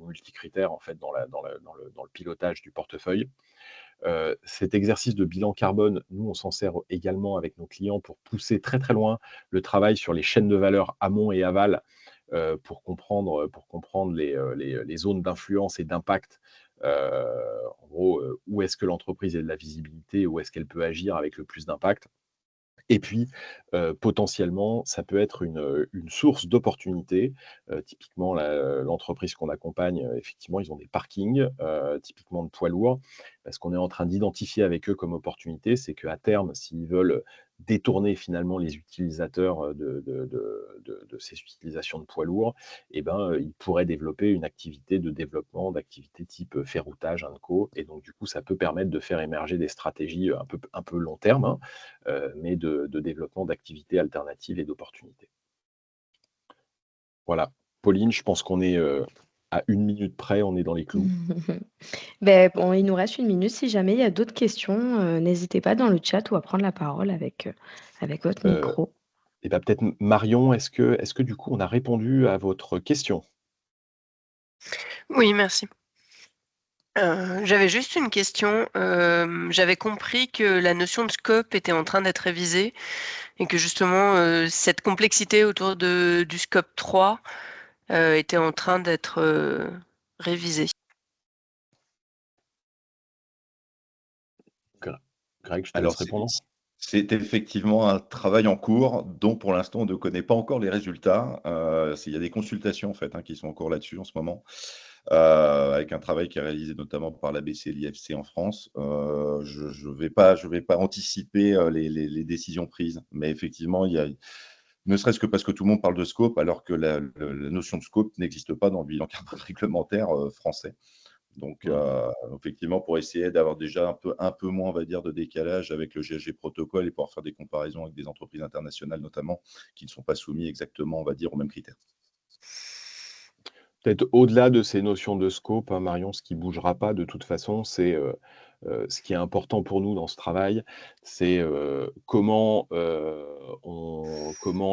multicritère en fait dans le pilotage du portefeuille. Cet exercice de bilan carbone, nous, on s'en sert également avec nos clients pour pousser très, très loin le travail sur les chaînes de valeur amont et aval, pour comprendre les zones d'influence et d'impact. En gros, où est-ce que l'entreprise a de la visibilité, où est-ce qu'elle peut agir avec le plus d'impact. Et puis, potentiellement, ça peut être une source d'opportunité. Typiquement, l'entreprise qu'on accompagne, effectivement, ils ont des parkings, typiquement de poids lourds. Ce qu'on est en train d'identifier avec eux comme opportunité, c'est qu'à terme, s'ils veulent détourner finalement les utilisateurs de ces utilisations de poids lourds, et ben, ils pourraient développer une activité de développement, d'activité type ferroutage, co. Et donc du coup, ça peut permettre de faire émerger des stratégies un peu long terme, hein, mais de développement d'activités alternatives et d'opportunités. Voilà. Pauline, je pense qu'on est à 1 minute près, on est dans les clous. Ben, bon, il nous reste 1 minute. Si jamais il y a d'autres questions, n'hésitez pas dans le chat ou à prendre la parole avec votre Euh, micro. et ben peut-être Marion, est-ce que du coup on a répondu à votre question? Oui, merci. J'avais juste une question. J'avais compris que la notion de scope était en train d'être révisée et que justement, cette complexité autour du scope 3 était en train d'être révisée. Greg, je te laisse Alors, répondre. c'est effectivement un travail en cours dont pour l'instant on ne connaît pas encore les résultats. Il y a des consultations en fait, hein, qui sont en cours là-dessus en ce moment, avec un travail qui est réalisé notamment par l'ABC et l'IFC en France. Je vais pas anticiper les décisions prises, mais effectivement, ne serait-ce que parce que tout le monde parle de scope, alors que la notion de scope n'existe pas dans le bilan carbone réglementaire français. Donc, effectivement, pour essayer d'avoir déjà un peu moins, on va dire, de décalage avec le GHG protocole et pouvoir faire des comparaisons avec des entreprises internationales notamment, qui ne sont pas soumises exactement, on va dire, aux mêmes critères. Peut-être au-delà de ces notions de scope, hein, Marion, ce qui bougera pas de toute façon, c'est ce qui est important pour nous dans ce travail, c'est comment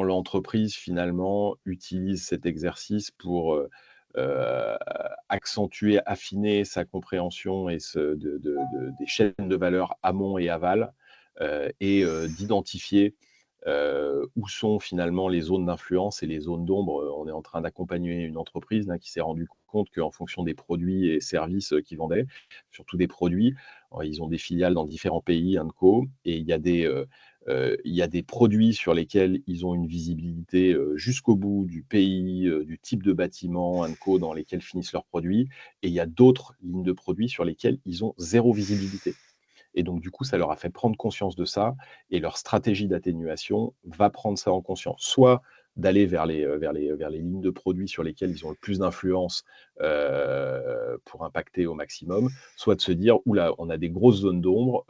l'entreprise finalement utilise cet exercice pour euh, accentuer, affiner sa compréhension et des chaînes de valeur amont et aval, et d'identifier où sont finalement les zones d'influence et les zones d'ombre. On est en train d'accompagner une entreprise là, qui s'est rendue compte qu'en fonction des produits et services qu'ils vendaient, surtout des produits, ils ont des filiales dans différents pays, co, et il y a des produits sur lesquels ils ont une visibilité jusqu'au bout du pays, du type de bâtiment, co, dans lesquels finissent leurs produits, et il y a d'autres lignes de produits sur lesquelles ils ont zéro visibilité. Et donc, du coup, ça leur a fait prendre conscience de ça, et leur stratégie d'atténuation va prendre ça en conscience. Soit d'aller vers les lignes de produits sur lesquelles ils ont le plus d'influence pour impacter au maximum, soit de se dire, oula, on a des grosses zones d'ombre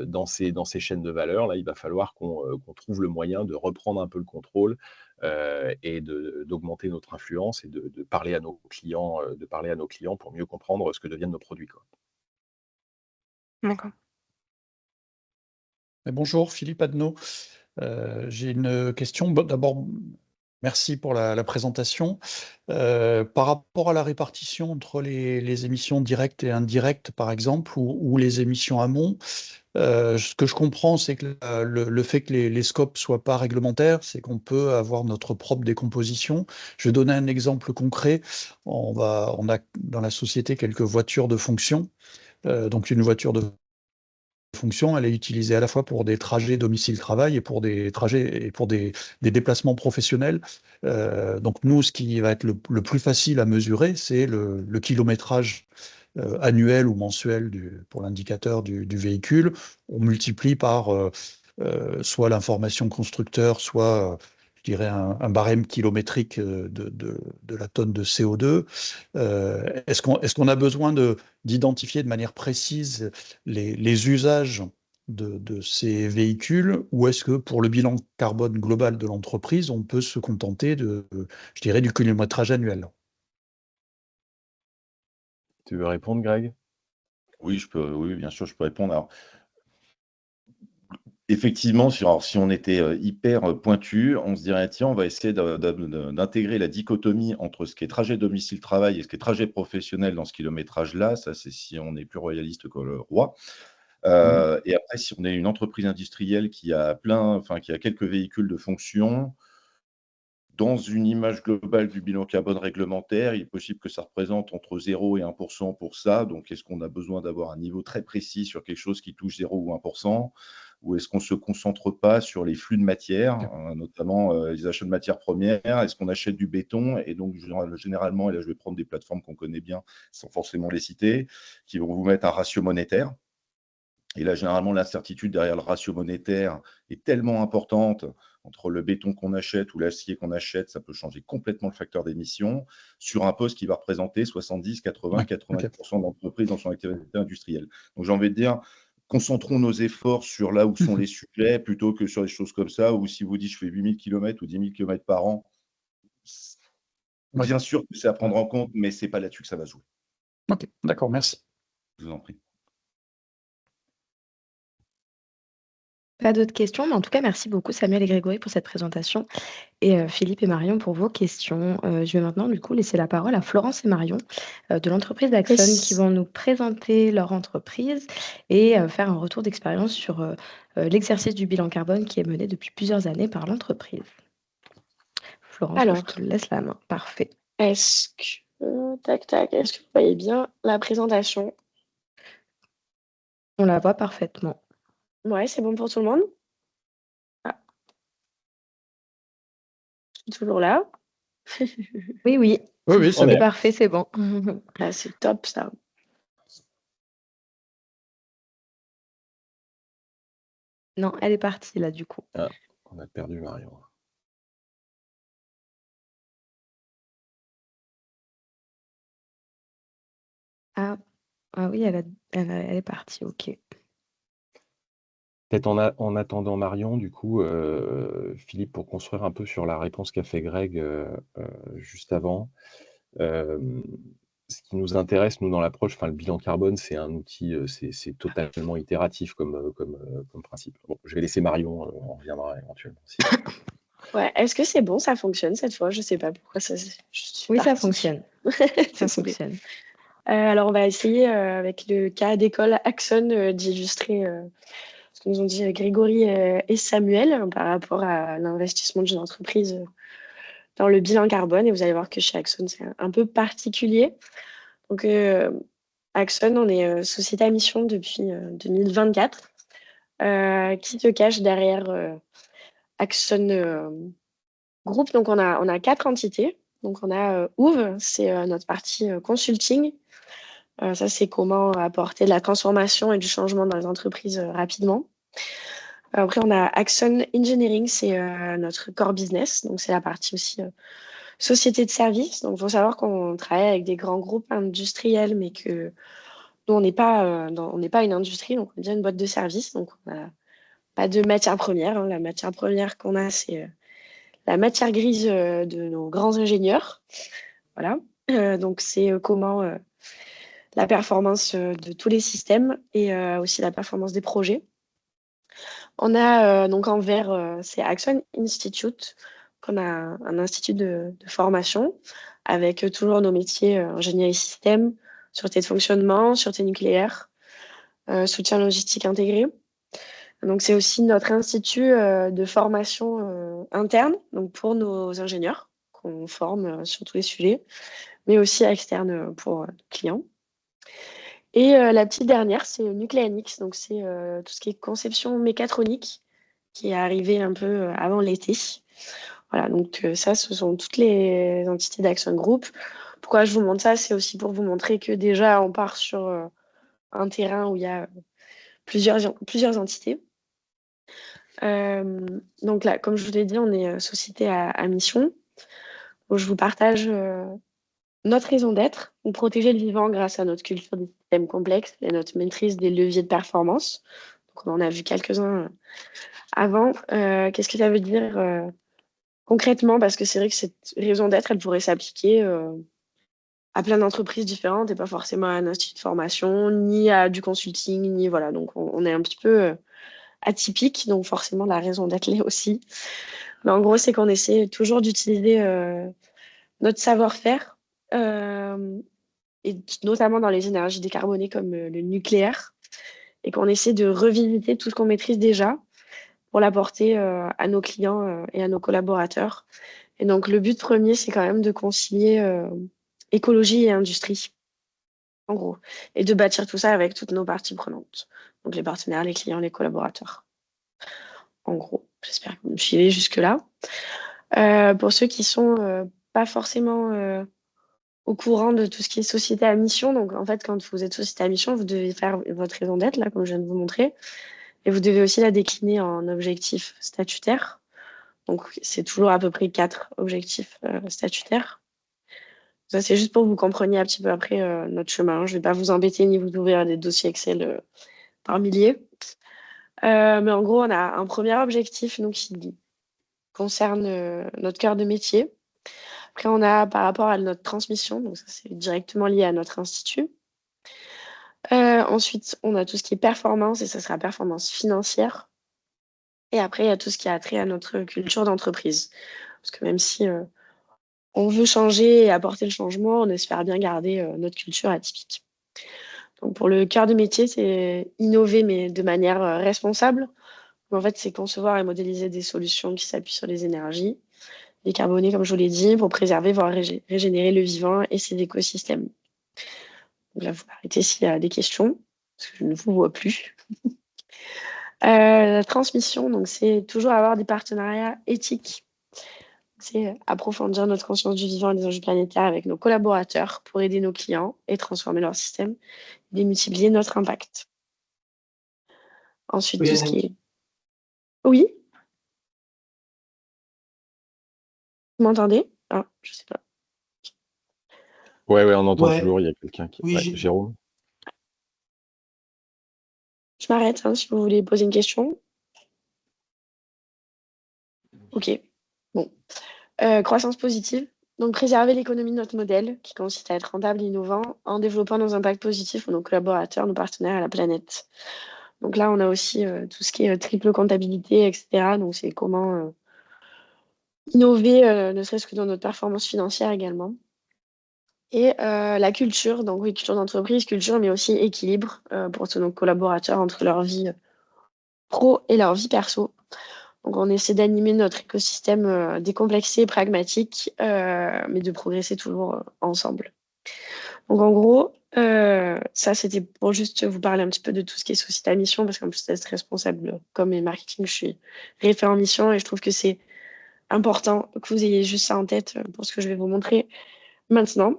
dans ces chaînes de valeur, là, il va falloir qu'on trouve le moyen de reprendre un peu le contrôle et d'augmenter notre influence et de parler à nos clients pour mieux comprendre ce que deviennent nos produits, quoi. D'accord. Bonjour, Philippe Adnaud. J'ai une question. Bon, d'abord, merci pour la présentation. Par rapport à la répartition entre les émissions directes et indirectes, par exemple, ou les émissions amont, ce que je comprends, c'est que le fait que les scopes ne soient pas réglementaires, c'est qu'on peut avoir notre propre décomposition. Je vais donner un exemple concret. On a dans la société quelques voitures de fonction. Donc une voiture de fonction, elle est utilisée à la fois pour des trajets domicile-travail et pour des trajets et pour des déplacements professionnels. Donc nous, ce qui va être le plus facile à mesurer, c'est le kilométrage annuel ou mensuel pour l'indicateur du véhicule. On multiplie par soit l'information constructeur, soit je dirais un barème kilométrique de la tonne de CO2. Est-ce qu'on a besoin d'identifier de manière précise les usages de ces véhicules, ou est-ce que pour le bilan carbone global de l'entreprise, on peut se contenter je dirais, du kilométrage annuel? Tu veux répondre, Greg? Oui, bien sûr, je peux répondre. Alors, effectivement, si on était hyper pointu, on se dirait, tiens, on va essayer d'intégrer la dichotomie entre ce qui est trajet domicile-travail et ce qui est trajet professionnel dans ce kilométrage-là. Ça, c'est si on est plus royaliste que le roi. Et après, si on est une entreprise industrielle qui a qui a quelques véhicules de fonction, dans une image globale du bilan carbone réglementaire, il est possible que ça représente entre 0 et 1% pour ça. Donc, est-ce qu'on a besoin d'avoir un niveau très précis sur quelque chose qui touche 0 ou 1%? Ou est-ce qu'on ne se concentre pas sur les flux de matière, notamment les achats de matières premières? Est-ce qu'on achète du béton? Et donc, généralement, et là, je vais prendre des plateformes qu'on connaît bien, sans forcément les citer, qui vont vous mettre un ratio monétaire. Et là, généralement, l'incertitude derrière le ratio monétaire est tellement importante entre le béton qu'on achète ou l'acier qu'on achète, ça peut changer complètement le facteur d'émission sur un poste qui va représenter 70, 80, Ouais, 90% d'entreprises dans son activité industrielle. Donc, j'ai envie de dire, concentrons nos efforts sur là où sont les sujets plutôt que sur des choses comme ça, où si vous dites je fais 8000 km ou 10 000 km par an, Ouais. bien sûr que c'est à prendre en compte, mais ce n'est pas là-dessus que ça va jouer. Ok, d'accord, merci. Je vous en prie. Pas d'autres questions, mais en tout cas, merci beaucoup Samuel et Grégory pour cette présentation et Philippe et Marion pour vos questions. Je vais maintenant du coup laisser la parole à Florence et Marion de l'entreprise d'Axon qui vont nous présenter leur entreprise et faire un retour d'expérience sur l'exercice du bilan carbone qui est mené depuis plusieurs années par l'entreprise. Florence, je te laisse la main. Parfait. Est-ce que, est-ce que vous voyez bien la présentation? On la voit parfaitement. Ouais, c'est bon pour tout le monde? Ah. Je suis toujours là. Oui, oui. Oui, c'est bon. Parfait, c'est bon. Ah, c'est top ça. Non, elle est partie là du coup. Ah, on a perdu Marion. Ah, oui, elle est partie, ok. Peut-être en attendant Marion, du coup, Philippe, pour construire un peu sur la réponse qu'a fait Greg juste avant, ce qui nous intéresse, nous, dans l'approche, le bilan carbone, c'est un outil, c'est totalement itératif comme principe. Bon, je vais laisser Marion, on reviendra éventuellement. Ouais, est-ce que c'est bon, ça fonctionne cette fois? Je sais pas pourquoi ça. Oui, ça fonctionne. Ça fonctionne. Alors, on va essayer avec le cas d'école Axon d'illustrer ce que nous ont dit Grégory et Samuel par rapport à l'investissement d'une entreprise dans le bilan carbone. Et vous allez voir que chez Axon, c'est un peu particulier. Donc, Axon, on est société à mission depuis 2024 qui se cache derrière Axon Group. Donc, on a 4 entités. Donc, on a OUV, c'est notre partie consulting. Ça, c'est comment apporter de la transformation et du changement dans les entreprises rapidement. Après, on a Axon Engineering, c'est notre core business. Donc, c'est la partie aussi société de service. Donc, il faut savoir qu'on travaille avec des grands groupes industriels, mais que nous, on n'est pas une industrie, donc on est bien une boîte de service. Donc, on n'a pas de matière première. Hein. La matière première qu'on a, c'est la matière grise de nos grands ingénieurs. Voilà. Donc, c'est comment la performance de tous les systèmes et aussi la performance des projets. On a donc en vert, c'est Axon Institute, qu'on a un institut de formation avec toujours nos métiers ingénierie système, sûreté de fonctionnement, sûreté nucléaire, soutien logistique intégré. Donc c'est aussi notre institut de formation interne, donc pour nos ingénieurs qu'on forme sur tous les sujets, mais aussi externe pour nos clients. Et la petite dernière, c'est Nucléanix, donc c'est tout ce qui est conception mécatronique qui est arrivé un peu avant l'été. Voilà, donc ça, ce sont toutes les entités d'Axon Group. Pourquoi je vous montre ça? C'est aussi pour vous montrer que déjà, on part sur un terrain où il y a plusieurs entités. Donc là, comme je vous l'ai dit, on est société à mission. Donc, je vous partage notre raison d'être, ou protéger le vivant grâce à notre culture des systèmes complexes et notre maîtrise des leviers de performance. Donc, on en a vu quelques-uns avant. Qu'est-ce que ça veut dire concrètement? Parce que c'est vrai que cette raison d'être, elle pourrait s'appliquer à plein d'entreprises différentes et pas forcément à un institut de formation, ni à du consulting, ni voilà. Donc, on est un petit peu atypique, donc forcément, la raison d'être l'est aussi. Mais en gros, c'est qu'on essaie toujours d'utiliser notre savoir-faire et notamment dans les énergies décarbonées comme le nucléaire, et qu'on essaie de revisiter tout ce qu'on maîtrise déjà pour l'apporter à nos clients et à nos collaborateurs. Et donc, le but premier, c'est quand même de concilier écologie et industrie, en gros, et de bâtir tout ça avec toutes nos parties prenantes. Donc, les partenaires, les clients, les collaborateurs. En gros, j'espère que vous me suivez jusque-là. Pour ceux qui sont pas forcément au courant de tout ce qui est société à mission. Donc, en fait, quand vous êtes société à mission, vous devez faire votre raison d'être, là, comme je viens de vous montrer. Et vous devez aussi la décliner en objectifs statutaires. Donc, c'est toujours à peu près 4 objectifs statutaires. Ça, c'est juste pour que vous compreniez un petit peu après notre chemin. Je ne vais pas vous embêter ni vous ouvrir des dossiers Excel par milliers. Mais en gros, on a un premier objectif donc, qui concerne notre cœur de métier. Après, on a par rapport à notre transmission, donc ça, c'est directement lié à notre institut. Ensuite, on a tout ce qui est performance, et ça sera performance financière. Et après, il y a tout ce qui a trait à notre culture d'entreprise. Parce que même si on veut changer et apporter le changement, on espère bien garder notre culture atypique. Donc pour le cœur de métier, c'est innover, mais de manière responsable. Donc, en fait, c'est concevoir et modéliser des solutions qui s'appuient sur les énergies décarbonées, comme je vous l'ai dit, pour préserver, voire régénérer le vivant et ses écosystèmes. Donc là, vous arrêtez s'il y a des questions, parce que je ne vous vois plus. La transmission, donc c'est toujours avoir des partenariats éthiques. C'est approfondir notre conscience du vivant et des enjeux planétaires avec nos collaborateurs pour aider nos clients et transformer leur système, démultiplier notre impact. Ensuite, Oui, tout ce qui Annick. est... Oui, vous m'entendez? Ah, je sais pas. Ouais, on entend Ouais, toujours, il y a quelqu'un qui... oui, Ouais, Jérôme? Je m'arrête si vous voulez poser une question. Ok, bon. Croissance positive. Donc, préserver l'économie de notre modèle, qui consiste à être rentable et innovant, en développant nos impacts positifs pour nos collaborateurs, nos partenaires et la planète. Donc là, on a aussi tout ce qui est triple comptabilité, etc. Donc, c'est comment innover, ne serait-ce que dans notre performance financière également. Et la culture, donc oui, culture d'entreprise, culture, mais aussi équilibre pour tous nos collaborateurs entre leur vie pro et leur vie perso. Donc, on essaie d'animer notre écosystème décomplexé et pragmatique, mais de progresser toujours ensemble. Donc, en gros, ça, c'était pour juste vous parler un petit peu de tout ce qui est société à mission, parce qu'en plus, d'être responsable comme et marketing, je suis référent mission et je trouve que c'est important que vous ayez juste ça en tête pour ce que je vais vous montrer maintenant.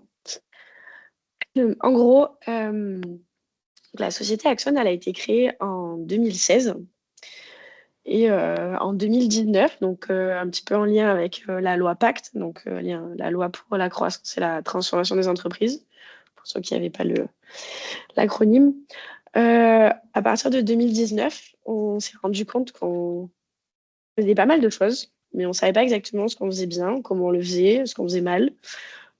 En gros, la société Axon, elle a été créée en 2016. Et en 2019, donc un petit peu en lien avec la loi Pacte, donc la loi pour la croissance et la transformation des entreprises, pour ceux qui n'avaient pas l'acronyme. À partir de 2019, on s'est rendu compte qu'on faisait pas mal de choses, mais on ne savait pas exactement ce qu'on faisait bien, comment on le faisait, ce qu'on faisait mal.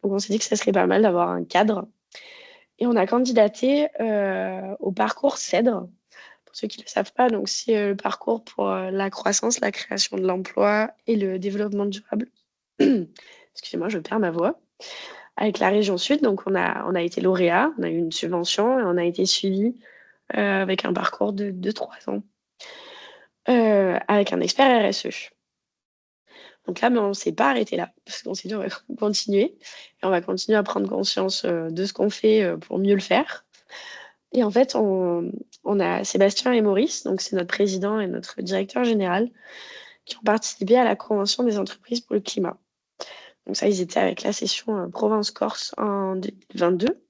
Donc on s'est dit que ça serait pas mal d'avoir un cadre. Et on a candidaté au parcours CEDRE. Pour ceux qui ne le savent pas, donc c'est le parcours pour la croissance, la création de l'emploi et le développement durable. Excusez-moi, je perds ma voix. Avec la région Sud, donc on a été lauréat, on a eu une subvention et on a été suivi avec un parcours de 2-3 ans avec un expert RSE. Donc là, mais on ne s'est pas arrêté là, parce qu'on s'est dit on va continuer et on va continuer à prendre conscience de ce qu'on fait pour mieux le faire. Et en fait, on a Sébastien et Maurice, donc c'est notre président et notre directeur général, qui ont participé à la Convention des entreprises pour le climat. Donc ça, ils étaient avec la session Provence-Corse en 2022.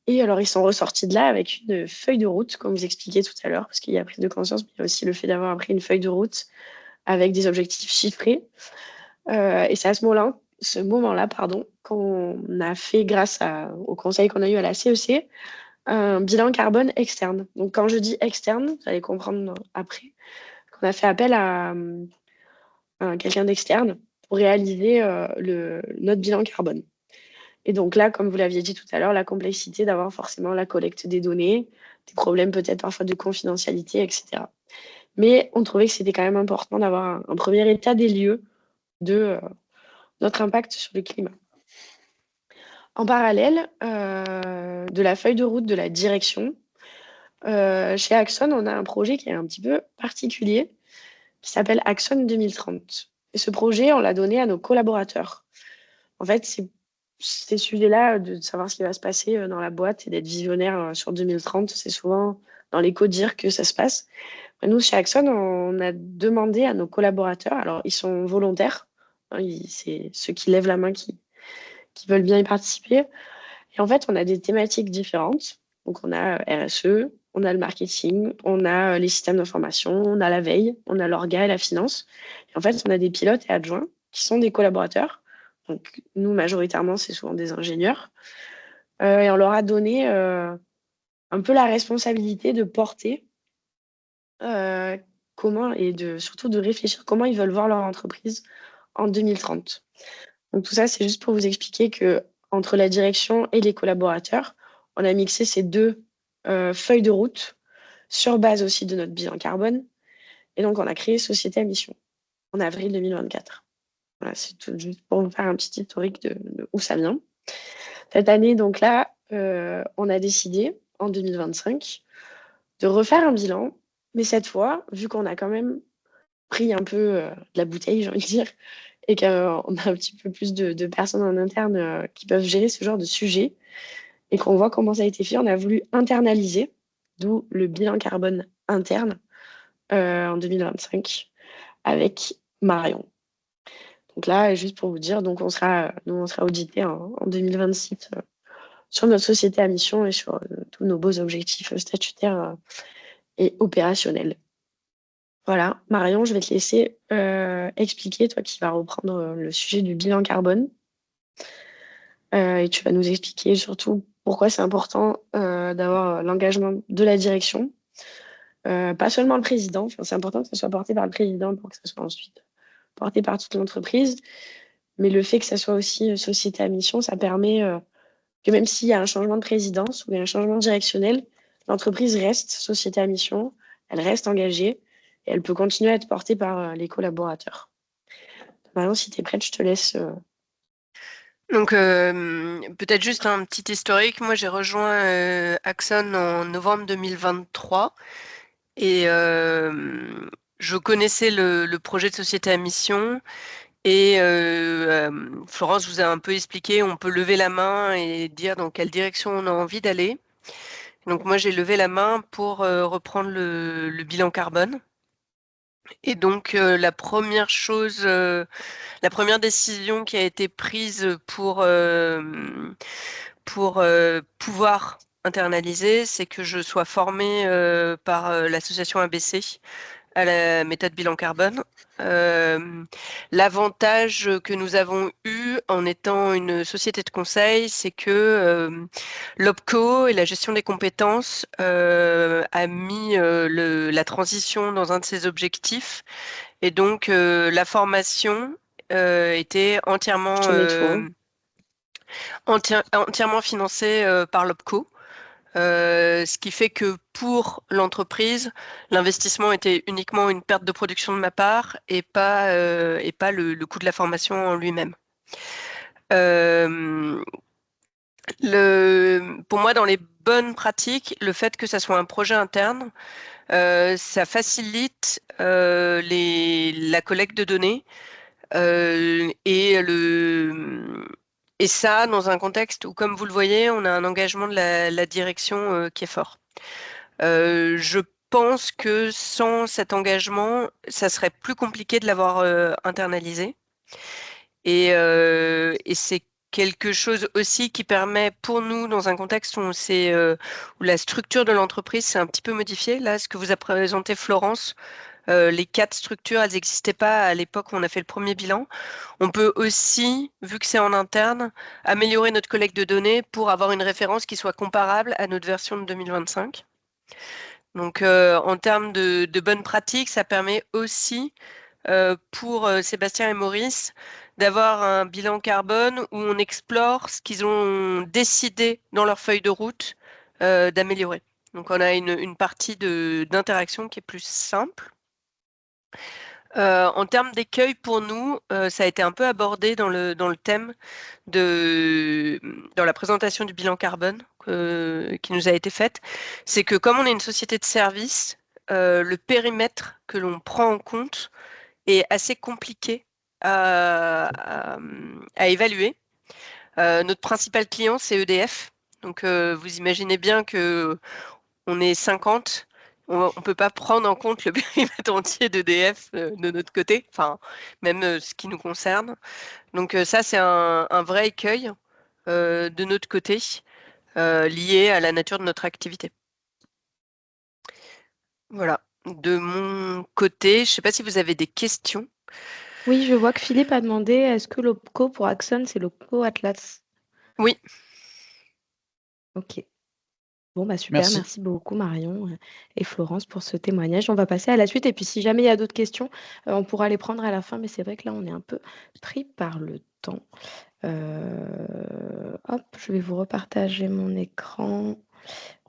Et alors, ils sont ressortis de là avec une feuille de route, comme vous expliquiez tout à l'heure, parce qu'il y a prise de conscience, mais il y a aussi le fait d'avoir appris une feuille de route avec des objectifs chiffrés. Et c'est à ce moment-là, qu'on a fait, grâce au conseil qu'on a eu à la CEC, un bilan carbone externe. Donc, quand je dis externe, vous allez comprendre après, qu'on a fait appel à quelqu'un d'externe pour réaliser notre bilan carbone. Et donc là, comme vous l'aviez dit tout à l'heure, la complexité d'avoir forcément la collecte des données, des problèmes peut-être parfois de confidentialité, etc. Mais on trouvait que c'était quand même important d'avoir un premier état des lieux de notre impact sur le climat. En parallèle de la feuille de route de la direction, chez Axon, on a un projet qui est un petit peu particulier, qui s'appelle Axon 2030. Et ce projet, on l'a donné à nos collaborateurs. En fait, c'est ces sujets-là, de savoir ce qui va se passer dans la boîte et d'être visionnaire sur 2030, c'est souvent dans les dire que ça se passe. Nous, chez Axon, on a demandé à nos collaborateurs, alors ils sont volontaires, hein, c'est ceux qui lèvent la main qui qui veulent bien y participer. Et en fait, on a des thématiques différentes. Donc, on a RSE, on a le marketing, on a les systèmes d'information, on a la veille, on a l'orga et la finance. Et en fait, on a des pilotes et adjoints qui sont des collaborateurs. Donc, nous, majoritairement, c'est souvent des ingénieurs. Et on leur a donné un peu la responsabilité de porter comment et surtout de réfléchir comment ils veulent voir leur entreprise en 2030. Donc tout ça, c'est juste pour vous expliquer que entre la direction et les collaborateurs, on a mixé ces deux feuilles de route sur base aussi de notre bilan carbone. Et donc, on a créé Société à mission en avril 2024. Voilà, c'est tout juste pour vous faire un petit historique de où ça vient. Cette année, donc là, on a décidé en 2025 de refaire un bilan, mais cette fois, vu qu'on a quand même pris un peu de la bouteille, j'ai envie de dire, et qu'on a un petit peu plus de personnes en interne qui peuvent gérer ce genre de sujet, et qu'on voit comment ça a été fait, on a voulu internaliser, d'où le bilan carbone interne en 2025 avec Marion. Donc là, juste pour vous dire, donc on sera audité en 2026 sur notre société à mission et sur tous nos beaux objectifs statutaires et opérationnels. Voilà, Marion, je vais te laisser expliquer, toi qui vas reprendre le sujet du bilan carbone. Et tu vas nous expliquer surtout pourquoi c'est important d'avoir l'engagement de la direction. Pas seulement le président, c'est important que ça soit porté par le président pour que ça soit ensuite porté par toute l'entreprise. Mais le fait que ça soit aussi société à mission, ça permet que même s'il y a un changement de présidence ou un changement directionnel, l'entreprise reste société à mission, elle reste engagée et elle peut continuer à être portée par les collaborateurs. Maintenant, si tu es prête, je te laisse. Donc, peut-être juste un petit historique. Moi, j'ai rejoint Axon en novembre 2023 et je connaissais le projet de société à mission. Et Florence vous a un peu expliqué, on peut lever la main et dire dans quelle direction on a envie d'aller. Donc moi, j'ai levé la main pour reprendre le bilan carbone. Et donc la première décision qui a été prise pour pouvoir internaliser, c'est que je sois formée par l'association ABC à la méthode bilan carbone. L'avantage que nous avons eu en étant une société de conseil, c'est que l'OPCO et la gestion des compétences a mis la transition dans un de ses objectifs. Et donc, la formation était entièrement, entièrement financée par l'OPCO. Ce qui fait que pour l'entreprise, l'investissement était uniquement une perte de production de ma part et pas le coût de la formation en lui-même. Pour moi, dans les bonnes pratiques, le fait que ça soit un projet interne, ça facilite la collecte de données et ça, dans un contexte où, comme vous le voyez, on a un engagement de la direction qui est fort. Je pense que sans cet engagement, ça serait plus compliqué de l'avoir internalisé. Et c'est quelque chose aussi qui permet pour nous, dans un contexte où la structure de l'entreprise s'est un petit peu modifiée. Là, ce que vous a présenté Florence, les 4 structures, elles n'existaient pas à l'époque où on a fait le premier bilan. On peut aussi, vu que c'est en interne, améliorer notre collecte de données pour avoir une référence qui soit comparable à notre version de 2025. Donc, en termes de bonnes pratiques, ça permet aussi pour Sébastien et Maurice d'avoir un bilan carbone où on explore ce qu'ils ont décidé dans leur feuille de route d'améliorer. Donc, on a une partie d'interaction qui est plus simple. En termes d'écueil pour nous, ça a été un peu abordé dans le thème dans la présentation du bilan carbone qui nous a été faite. C'est que comme on est une société de service, le périmètre que l'on prend en compte est assez compliqué à évaluer. Notre principal client, c'est EDF. Donc, vous imaginez bien que on est 50. On ne peut pas prendre en compte le périmètre entier d'EDF de notre côté, enfin, même ce qui nous concerne. Donc ça, c'est un vrai écueil. de notre côté, liées à la nature de notre activité. Voilà. De mon côté, je ne sais pas si vous avez des questions. Oui, je vois que Philippe a demandé, est-ce que l'OPCO pour Axon, c'est l'OPCO Atlas? Oui. Ok. Bon, bah super, Merci. merci beaucoup Marion et Florence pour ce témoignage. On va passer à la suite et puis si jamais il y a d'autres questions, on pourra les prendre à la fin, mais c'est vrai que là, on est un peu pris par le temps. Hop, je vais vous repartager mon écran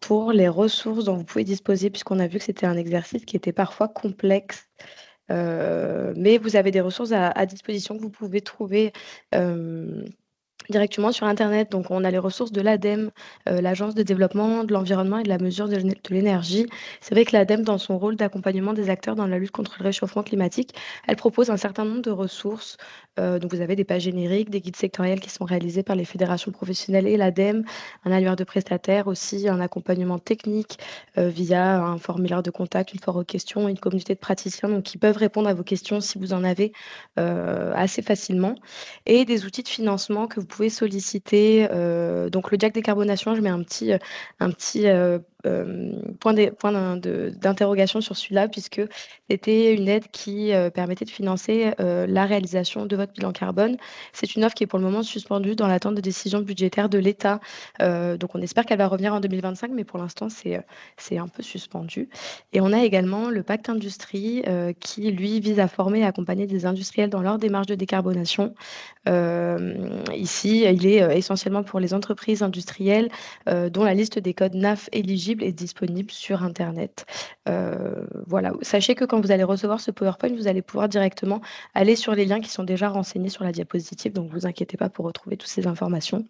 pour les ressources dont vous pouvez disposer, puisqu'on a vu que c'était un exercice qui était parfois complexe. Mais vous avez des ressources à disposition que vous pouvez trouver directement sur Internet. Donc, on a les ressources de l'ADEME, l'Agence de développement de l'environnement et de la mesure de l'énergie. C'est vrai que l'ADEME, dans son rôle d'accompagnement des acteurs dans la lutte contre le réchauffement climatique, elle propose un certain nombre de ressources. Donc, vous avez des pages génériques, des guides sectoriels qui sont réalisés par les fédérations professionnelles et l'ADEME, un annuaire de prestataires aussi, un accompagnement technique via un formulaire de contact, une foire aux questions, une communauté de praticiens donc, qui peuvent répondre à vos questions si vous en avez assez facilement et des outils de financement que vous pouvez solliciter. Donc le Jack Décarbonation, je mets un petit point d'interrogation sur celui-là, puisque c'était une aide qui permettait de financer la réalisation de votre bilan carbone. C'est une offre qui est pour le moment suspendue dans l'attente de décisions budgétaires de l'État. Donc on espère qu'elle va revenir en 2025, mais pour l'instant, c'est un peu suspendu. Et on a également le Pacte Industrie qui, lui, vise à former et accompagner des industriels dans leur démarche de décarbonation. Ici, il est essentiellement pour les entreprises industrielles dont la liste des codes NAF éligibles est disponible sur Internet. Voilà. Sachez que quand vous allez recevoir ce PowerPoint, vous allez pouvoir directement aller sur les liens qui sont déjà renseignés sur la diapositive. Donc, ne vous inquiétez pas pour retrouver toutes ces informations.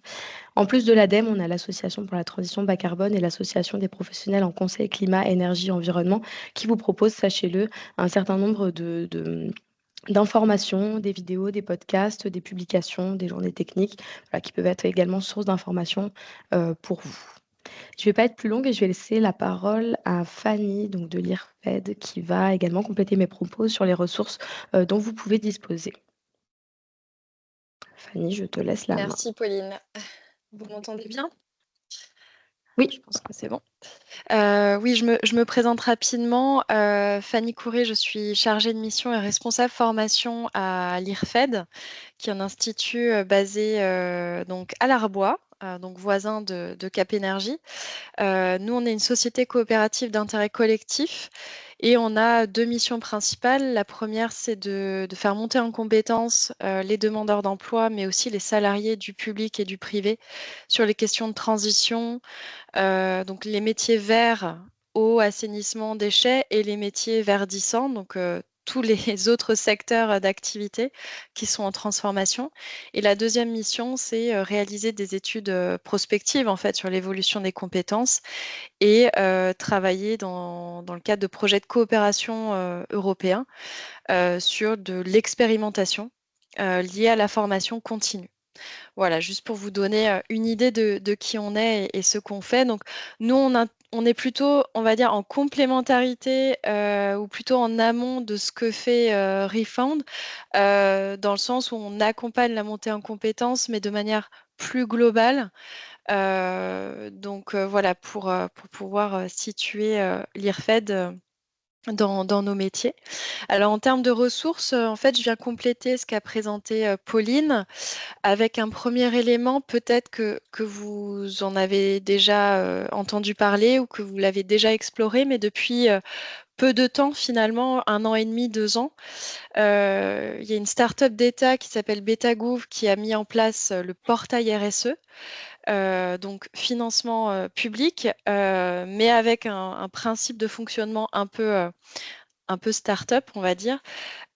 En plus de l'ADEME, on a l'Association pour la transition bas carbone et l'Association des professionnels en conseil climat, énergie, environnement qui vous proposent, sachez-le, un certain nombre d'informations, des vidéos, des podcasts, des publications, des journées techniques, voilà, qui peuvent être également source d'informations pour vous. Je ne vais pas être plus longue et je vais laisser la parole à Fanny donc de l'IRFED qui va également compléter mes propos sur les ressources dont vous pouvez disposer. Fanny, je te laisse la main. Merci Pauline. Vous m'entendez bien? Oui. Je pense que c'est bon. Oui, je me présente rapidement. Fanny Couré, je suis chargée de mission et responsable formation à l'IRFED, qui est un institut basé donc à l'Arbois, donc voisin de Cap Énergie. Nous, on est une société coopérative d'intérêt collectif et on a deux missions principales. La première, c'est de faire monter en compétences les demandeurs d'emploi, mais aussi les salariés du public et du privé sur les questions de transition, donc les métiers verts, eau, assainissement, déchets et les métiers verdissants, donc tous les autres secteurs d'activité qui sont en transformation. Et la deuxième mission, c'est réaliser des études prospectives en fait sur l'évolution des compétences et travailler dans le cadre de projets de coopération européens sur de l'expérimentation liée à la formation continue. Voilà, juste pour vous donner une idée de qui on est et ce qu'on fait. Donc, nous, on est plutôt, on va dire, en complémentarité ou plutôt en amont de ce que fait Refound, dans le sens où on accompagne la montée en compétences, mais de manière plus globale. Donc, voilà, pour pouvoir situer l'IRFED dans nos métiers. Alors, en termes de ressources, en fait, je viens compléter ce qu'a présenté Pauline avec un premier élément, peut-être que vous en avez déjà entendu parler ou que vous l'avez déjà exploré, mais depuis peu de temps, finalement, 1 an et demi, 2 ans, il y a une start-up d'État qui s'appelle Betagouv qui a mis en place le portail RSE. Donc financement public, mais avec un principe de fonctionnement un peu start-up, on va dire,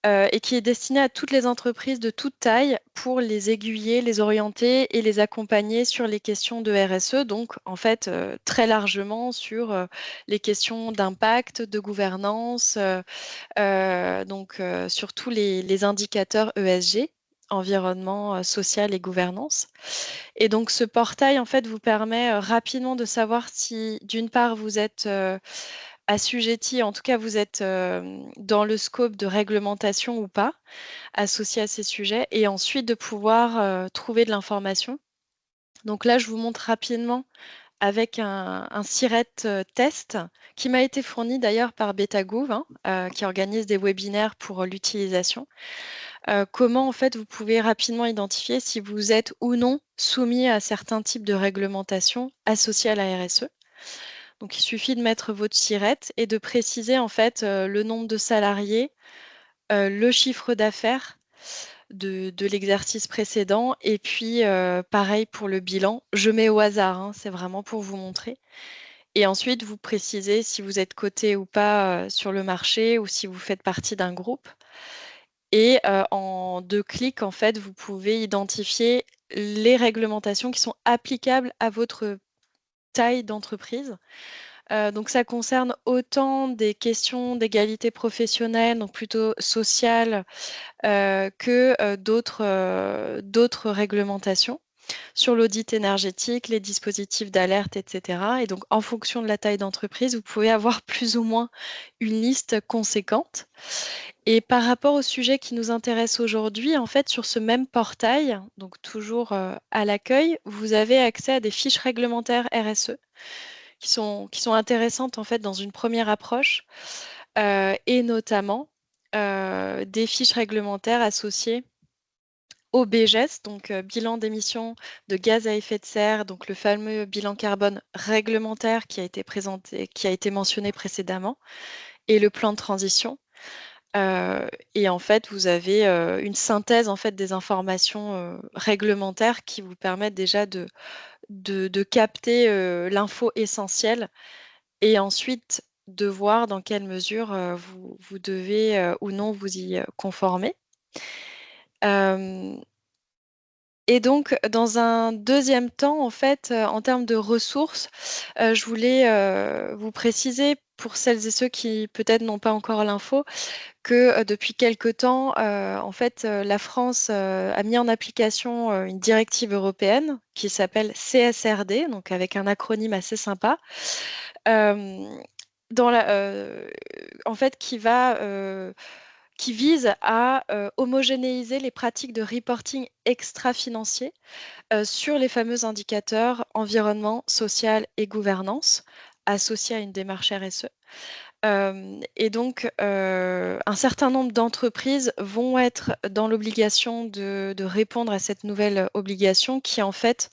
et qui est destiné à toutes les entreprises de toute taille pour les aiguiller, les orienter et les accompagner sur les questions de RSE, donc en fait très largement sur les questions d'impact, de gouvernance, donc sur tous les indicateurs ESG, environnement, social et gouvernance. Et donc ce portail en fait vous permet rapidement de savoir si d'une part vous êtes assujetti, en tout cas vous êtes dans le scope de réglementation ou pas, associé à ces sujets, et ensuite de pouvoir trouver de l'information Donc là, je vous montre rapidement avec un SIRET test qui m'a été fourni d'ailleurs par Betagouv, qui organise des webinaires pour l'utilisation. Comment en fait vous pouvez rapidement identifier si vous êtes ou non soumis à certains types de réglementations associées à la RSE. Donc il suffit de mettre votre SIRET et de préciser en fait le nombre de salariés, le chiffre d'affaires de l'exercice précédent et puis pareil pour le bilan. Je mets au hasard, c'est vraiment pour vous montrer. Et ensuite, vous précisez si vous êtes coté ou pas sur le marché ou si vous faites partie d'un groupe. Et en 2 clics, en fait, vous pouvez identifier les réglementations qui sont applicables à votre taille d'entreprise. Donc ça concerne autant des questions d'égalité professionnelle, donc plutôt sociale, que d'autres réglementations sur l'audit énergétique, les dispositifs d'alerte, etc. Et donc, en fonction de la taille d'entreprise, vous pouvez avoir plus ou moins une liste conséquente. Et par rapport au sujet qui nous intéresse aujourd'hui, en fait, sur ce même portail, donc toujours à l'accueil, vous avez accès à des fiches réglementaires RSE qui sont intéressantes en fait dans une première approche, et notamment des fiches réglementaires associées au BGES, donc bilan d'émissions de gaz à effet de serre, donc le fameux bilan carbone réglementaire qui a été présenté, qui a été mentionné précédemment, et le plan de transition. Et en fait, vous avez une synthèse en fait des informations réglementaires qui vous permettent déjà de capter l'info essentielle et ensuite de voir dans quelle mesure vous devez ou non vous y conformer. Et donc, dans un deuxième temps, en fait, en termes de ressources, je voulais vous préciser pour celles et ceux qui peut-être n'ont pas encore l'info, que depuis quelque temps, en fait, la France a mis en application une directive européenne qui s'appelle CSRD, donc avec un acronyme assez sympa, dans en fait, qui vise à homogénéiser les pratiques de reporting extra-financier sur les fameux indicateurs environnement, social et gouvernance associés à une démarche RSE. Et donc, un certain nombre d'entreprises vont être dans l'obligation de répondre à cette nouvelle obligation qui, en fait,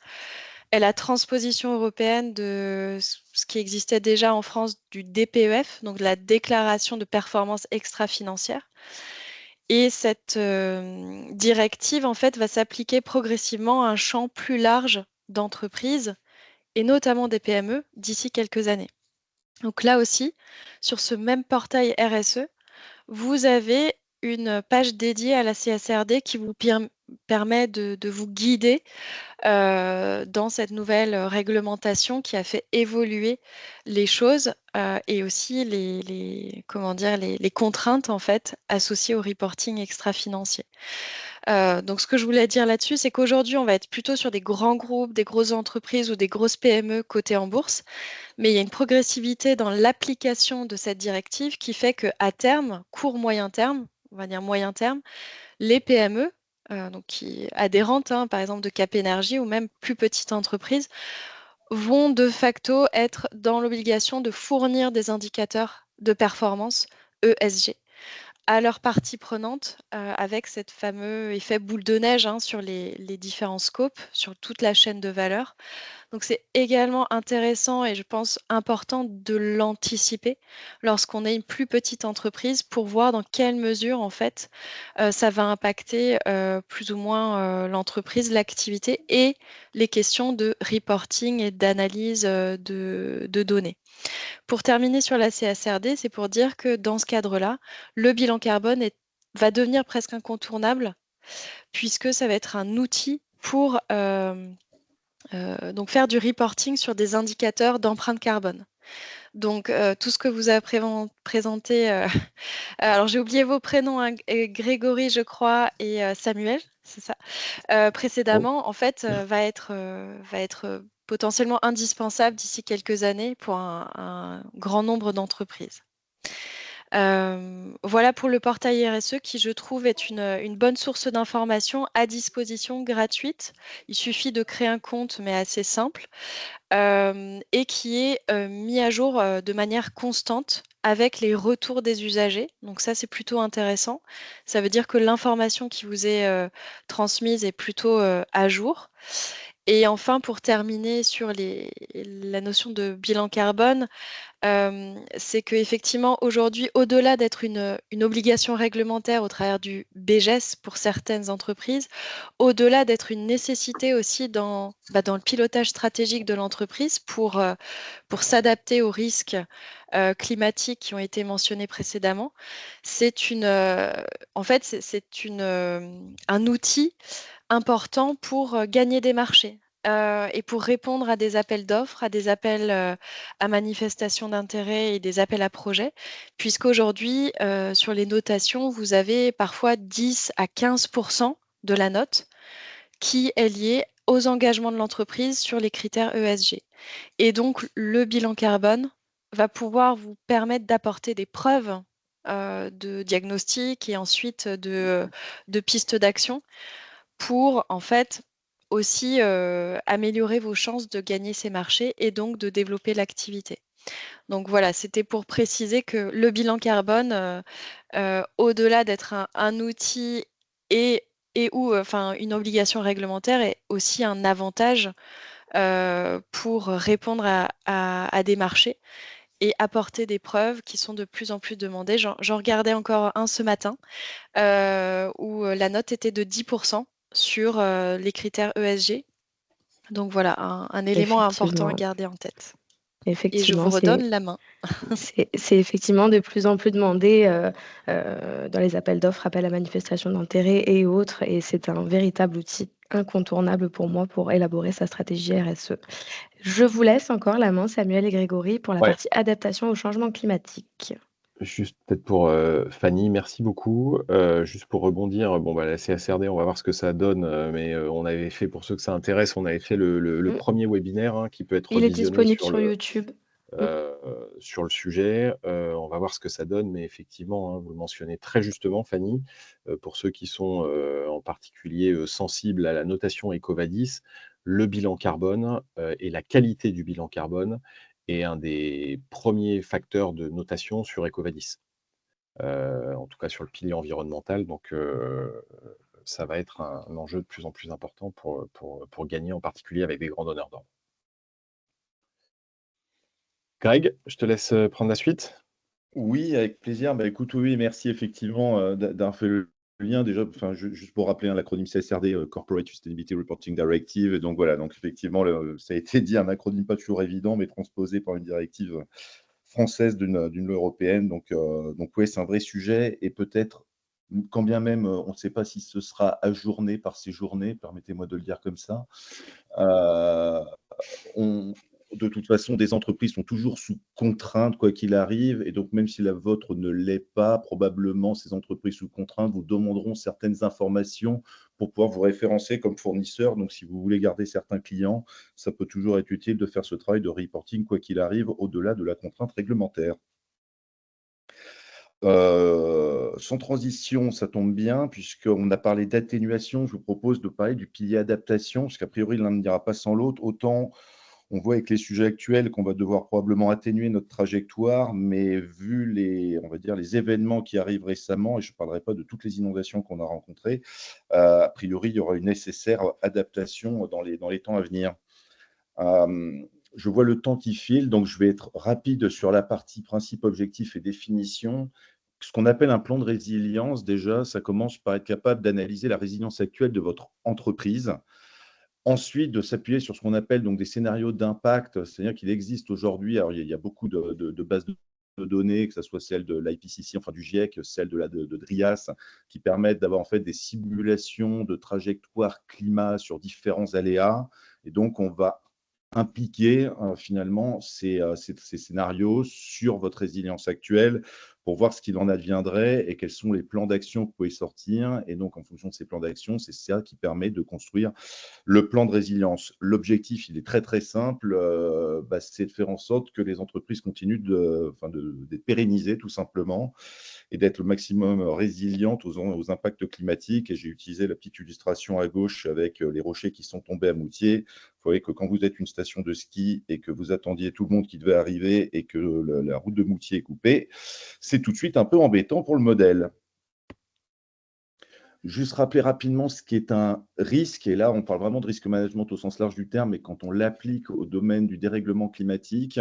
est la transposition européenne de ce qui existait déjà en France du DPEF, donc de la déclaration de performance extra-financière. Et cette directive, en fait, va s'appliquer progressivement à un champ plus large d'entreprises, et notamment des PME, d'ici quelques années. Donc là aussi, sur ce même portail RSE, vous avez une page dédiée à la CSRD qui vous permet de vous guider dans cette nouvelle réglementation qui a fait évoluer les choses et aussi comment dire, les contraintes en fait associées au reporting extra-financier. Donc ce que je voulais dire là-dessus, c'est qu'aujourd'hui, on va être plutôt sur des grands groupes, des grosses entreprises ou des grosses PME cotées en bourse, mais il y a une progressivité dans l'application de cette directive qui fait qu'à terme, court-moyen terme, on va dire moyen terme, les PME, donc qui adhérentes, par exemple de Cap Énergie ou même plus petites entreprises, vont de facto être dans l'obligation de fournir des indicateurs de performance ESG à leurs parties prenantes, avec cet fameux effet boule de neige sur les différents scopes, sur toute la chaîne de valeur. Donc c'est également intéressant et je pense important de l'anticiper lorsqu'on est une plus petite entreprise pour voir dans quelle mesure en fait ça va impacter plus ou moins l'entreprise, l'activité et les questions de reporting et d'analyse de données. Pour terminer sur la CSRD, c'est pour dire que dans ce cadre-là, le bilan carbone va devenir presque incontournable puisque ça va être un outil pour donc faire du reporting sur des indicateurs d'empreinte carbone. Donc tout ce que vous avez présenté, alors j'ai oublié vos prénoms, Grégory je crois et Samuel, c'est ça, précédemment, en fait va être potentiellement indispensable d'ici quelques années pour un grand nombre d'entreprises. Voilà pour le portail RSE qui, je trouve, est une bonne source d'information à disposition gratuite. Il suffit de créer un compte, mais assez simple, et qui est mis à jour de manière constante avec les retours des usagers. Donc ça, c'est plutôt intéressant. Ça veut dire que l'information qui vous est transmise est plutôt à jour. Et enfin, pour terminer sur la notion de bilan carbone, c'est qu'effectivement, aujourd'hui, au-delà d'être une obligation réglementaire au travers du BGES pour certaines entreprises, au-delà d'être une nécessité aussi dans le pilotage stratégique de l'entreprise pour s'adapter aux risques climatiques qui ont été mentionnés précédemment, en fait, un outil important pour gagner des marchés. Et pour répondre à des appels d'offres, à des appels à manifestation d'intérêt et des appels à projets, puisqu'aujourd'hui, sur les notations, vous avez parfois 10 à 15% de la note qui est liée aux engagements de l'entreprise sur les critères ESG. Et donc, le bilan carbone va pouvoir vous permettre d'apporter des preuves de diagnostic et ensuite de pistes d'action pour en fait aussi améliorer vos chances de gagner ces marchés et donc de développer l'activité. Donc voilà, c'était pour préciser que le bilan carbone, au-delà d'être un outil et ou enfin une obligation réglementaire, est aussi un avantage pour répondre à des marchés et apporter des preuves qui sont de plus en plus demandées. J'en regardais encore un ce matin où la note était de 10% sur les critères ESG. Donc voilà, un élément important à Effectivement, garder en tête. Et je effectivement, vous redonne la main. c'est effectivement de plus en plus demandé dans les appels d'offres, appels à manifestation d'intérêt et autres. Et c'est un véritable outil incontournable pour moi pour élaborer sa stratégie RSE. Je vous laisse encore la main, Samuel et Grégory, pour la Ouais. partie adaptation au changement climatique. Juste peut-être pour Fanny, merci beaucoup. Juste pour rebondir, bon, bah, la CSRD, on va voir ce que ça donne, mais on avait fait, pour ceux que ça intéresse, on avait fait le Mm. premier webinaire hein, qui peut être Il est revisionné disponible sur YouTube. sur le sujet. On va voir ce que ça donne, mais effectivement, hein, vous le mentionnez très justement, Fanny, pour ceux qui sont en particulier sensibles à la notation EcoVadis, le bilan carbone et la qualité du bilan carbone est un des premiers facteurs de notation sur EcoVadis, en tout cas sur le pilier environnemental. Donc, ça va être un enjeu de plus en plus important pour gagner, en particulier avec des grands donneurs d'ordre. Greg, je te laisse prendre la suite. Oui, avec plaisir. Bah, écoute, oui, merci effectivement d'avoir fait le lien. Déjà, enfin, juste pour rappeler hein, l'acronyme CSRD, Corporate Sustainability Reporting Directive. Et donc voilà, donc effectivement, ça a été dit, un acronyme pas toujours évident, mais transposé par une directive française d'une loi européenne. Donc oui, c'est un vrai sujet. Et peut-être, quand bien même, on ne sait pas si ce sera ajourné par ces journées, permettez-moi de le dire comme ça. De toute façon, des entreprises sont toujours sous contrainte, quoi qu'il arrive. Et donc, même si la vôtre ne l'est pas, probablement, ces entreprises sous contrainte vous demanderont certaines informations pour pouvoir vous référencer comme fournisseur. Donc, si vous voulez garder certains clients, ça peut toujours être utile de faire ce travail de reporting, quoi qu'il arrive, au-delà de la contrainte réglementaire. Sans transition, ça tombe bien, puisqu'on a parlé d'atténuation. Je vous propose de parler du pilier adaptation, parce qu'a priori, l'un ne dira pas sans l'autre. Autant on voit avec les sujets actuels qu'on va devoir probablement atténuer notre trajectoire, mais vu on va dire, les événements qui arrivent récemment, et je ne parlerai pas de toutes les inondations qu'on a rencontrées, a priori, il y aura une nécessaire adaptation dans les temps à venir. Je vois le temps qui file, donc je vais être rapide sur la partie principe, objectif et définition. Ce qu'on appelle un plan de résilience, déjà, ça commence par être capable d'analyser la résilience actuelle de votre entreprise. Ensuite, de s'appuyer sur ce qu'on appelle donc des scénarios d'impact, c'est-à-dire qu'il existe aujourd'hui, alors il y a beaucoup de bases de données, que ce soit celle de l'IPCC, enfin du GIEC, celle de DRIAS, qui permettent d'avoir en fait des simulations de trajectoires climat sur différents aléas. Et donc, on va impliquer finalement ces scénarios sur votre résilience actuelle pour voir ce qu'il en adviendrait et quels sont les plans d'action que vous pouvez sortir. Et donc, en fonction de ces plans d'action, c'est ça qui permet de construire le plan de résilience. L'objectif, il est très, très simple, c'est de faire en sorte que les entreprises continuent d'être pérennisées, tout simplement, et d'être le maximum résilientes aux impacts climatiques. Et j'ai utilisé la petite illustration à gauche avec les rochers qui sont tombés à Moutier. Vous voyez que quand vous êtes une station de ski et que vous attendiez tout le monde qui devait arriver et que la route de Moutier est coupée, c'est tout de suite un peu embêtant pour le modèle. Juste rappeler rapidement ce qui est un risque, et là on parle vraiment de risque management au sens large du terme, mais quand on l'applique au domaine du dérèglement climatique,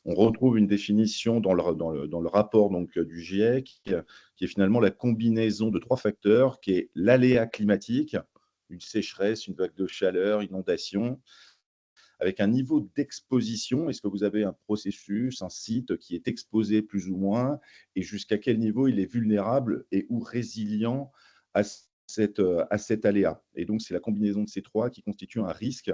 on retrouve une définition dans le rapport donc, du GIEC, qui est finalement la combinaison de 3 facteurs, qui est l'aléa climatique, une sécheresse, une vague de chaleur, inondation, avec un niveau d'exposition. Est-ce que vous avez un processus, un site qui est exposé plus ou moins, et jusqu'à quel niveau il est vulnérable et ou résilient à cet aléa? Et donc, c'est la combinaison de ces 3 qui constitue un risque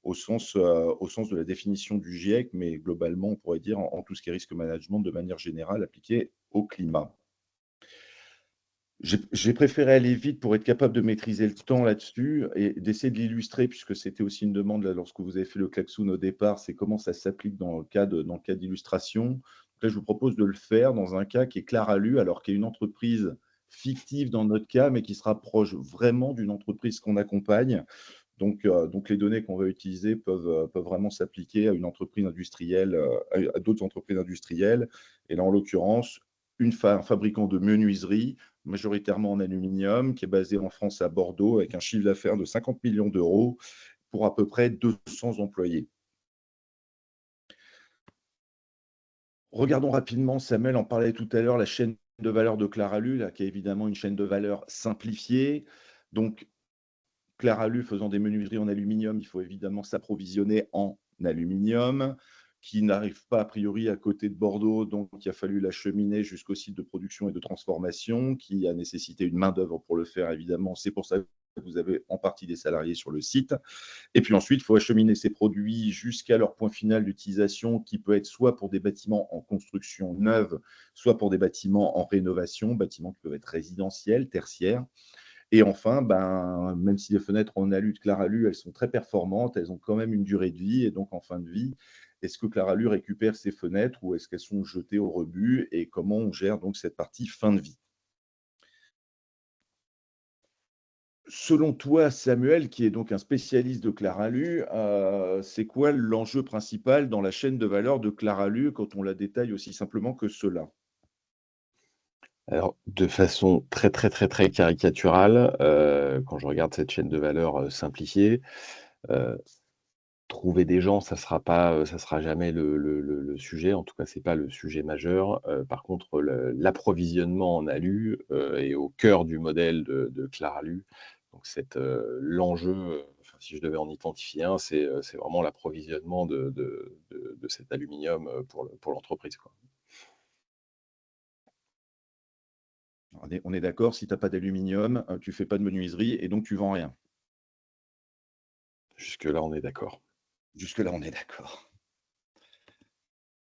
au sens de la définition du GIEC, mais globalement, on pourrait dire en tout ce qui est risque management de manière générale appliqué au climat. J'ai préféré aller vite pour être capable de maîtriser le temps là-dessus et d'essayer de l'illustrer, puisque c'était aussi une demande là, lorsque vous avez fait le klaxon au départ, c'est comment ça s'applique dans le cas d'illustration. Là, je vous propose de le faire dans un cas qui est Claralu, alors qui est une entreprise fictive dans notre cas, mais qui se rapproche vraiment d'une entreprise qu'on accompagne. Donc les données qu'on va utiliser peuvent vraiment s'appliquer à une entreprise industrielle, à d'autres entreprises industrielles. Et là, en l'occurrence, un fabricant de menuiserie, majoritairement en aluminium, qui est basé en France à Bordeaux, avec un chiffre d'affaires de 50 millions d'euros pour à peu près 200 employés. Regardons rapidement, Samuel en parlait tout à l'heure, la chaîne de valeur de Claralu, là, qui est évidemment une chaîne de valeur simplifiée. Donc, Claralu faisant des menuiseries en aluminium, il faut évidemment s'approvisionner en aluminium, qui n'arrive pas a priori à côté de Bordeaux, donc il a fallu l'acheminer jusqu'au site de production et de transformation, qui a nécessité une main-d'œuvre pour le faire, évidemment. C'est pour ça que vous avez en partie des salariés sur le site. Et puis ensuite, il faut acheminer ces produits jusqu'à leur point final d'utilisation, qui peut être soit pour des bâtiments en construction neuve, soit pour des bâtiments en rénovation, bâtiments qui peuvent être résidentiels, tertiaires. Et enfin, même si les fenêtres en alu de Claralu, elles sont très performantes, elles ont quand même une durée de vie. Et donc, en fin de vie, est-ce que Claralu récupère ces fenêtres ou est-ce qu'elles sont jetées au rebut? Et comment on gère donc cette partie fin de vie? Selon toi, Samuel, qui est donc un spécialiste de Claralu, c'est quoi l'enjeu principal dans la chaîne de valeur de Claralu quand on la détaille aussi simplement que cela? Alors, de façon très, très, très, très caricaturale, quand je regarde cette chaîne de valeur, simplifiée, heu, trouver des gens, ça sera jamais le sujet. En tout cas, c'est pas le sujet majeur. Par contre, l'approvisionnement en alu, est au cœur du modèle de Claralu. Donc l'enjeu, enfin, si je devais en identifier un, c'est vraiment l'approvisionnement de cet aluminium, pour l'entreprise, quoi. On est d'accord, si tu as pas d'aluminium, tu fais pas de menuiserie et donc tu vends rien. Jusque-là, on est d'accord. Jusque-là, on est d'accord.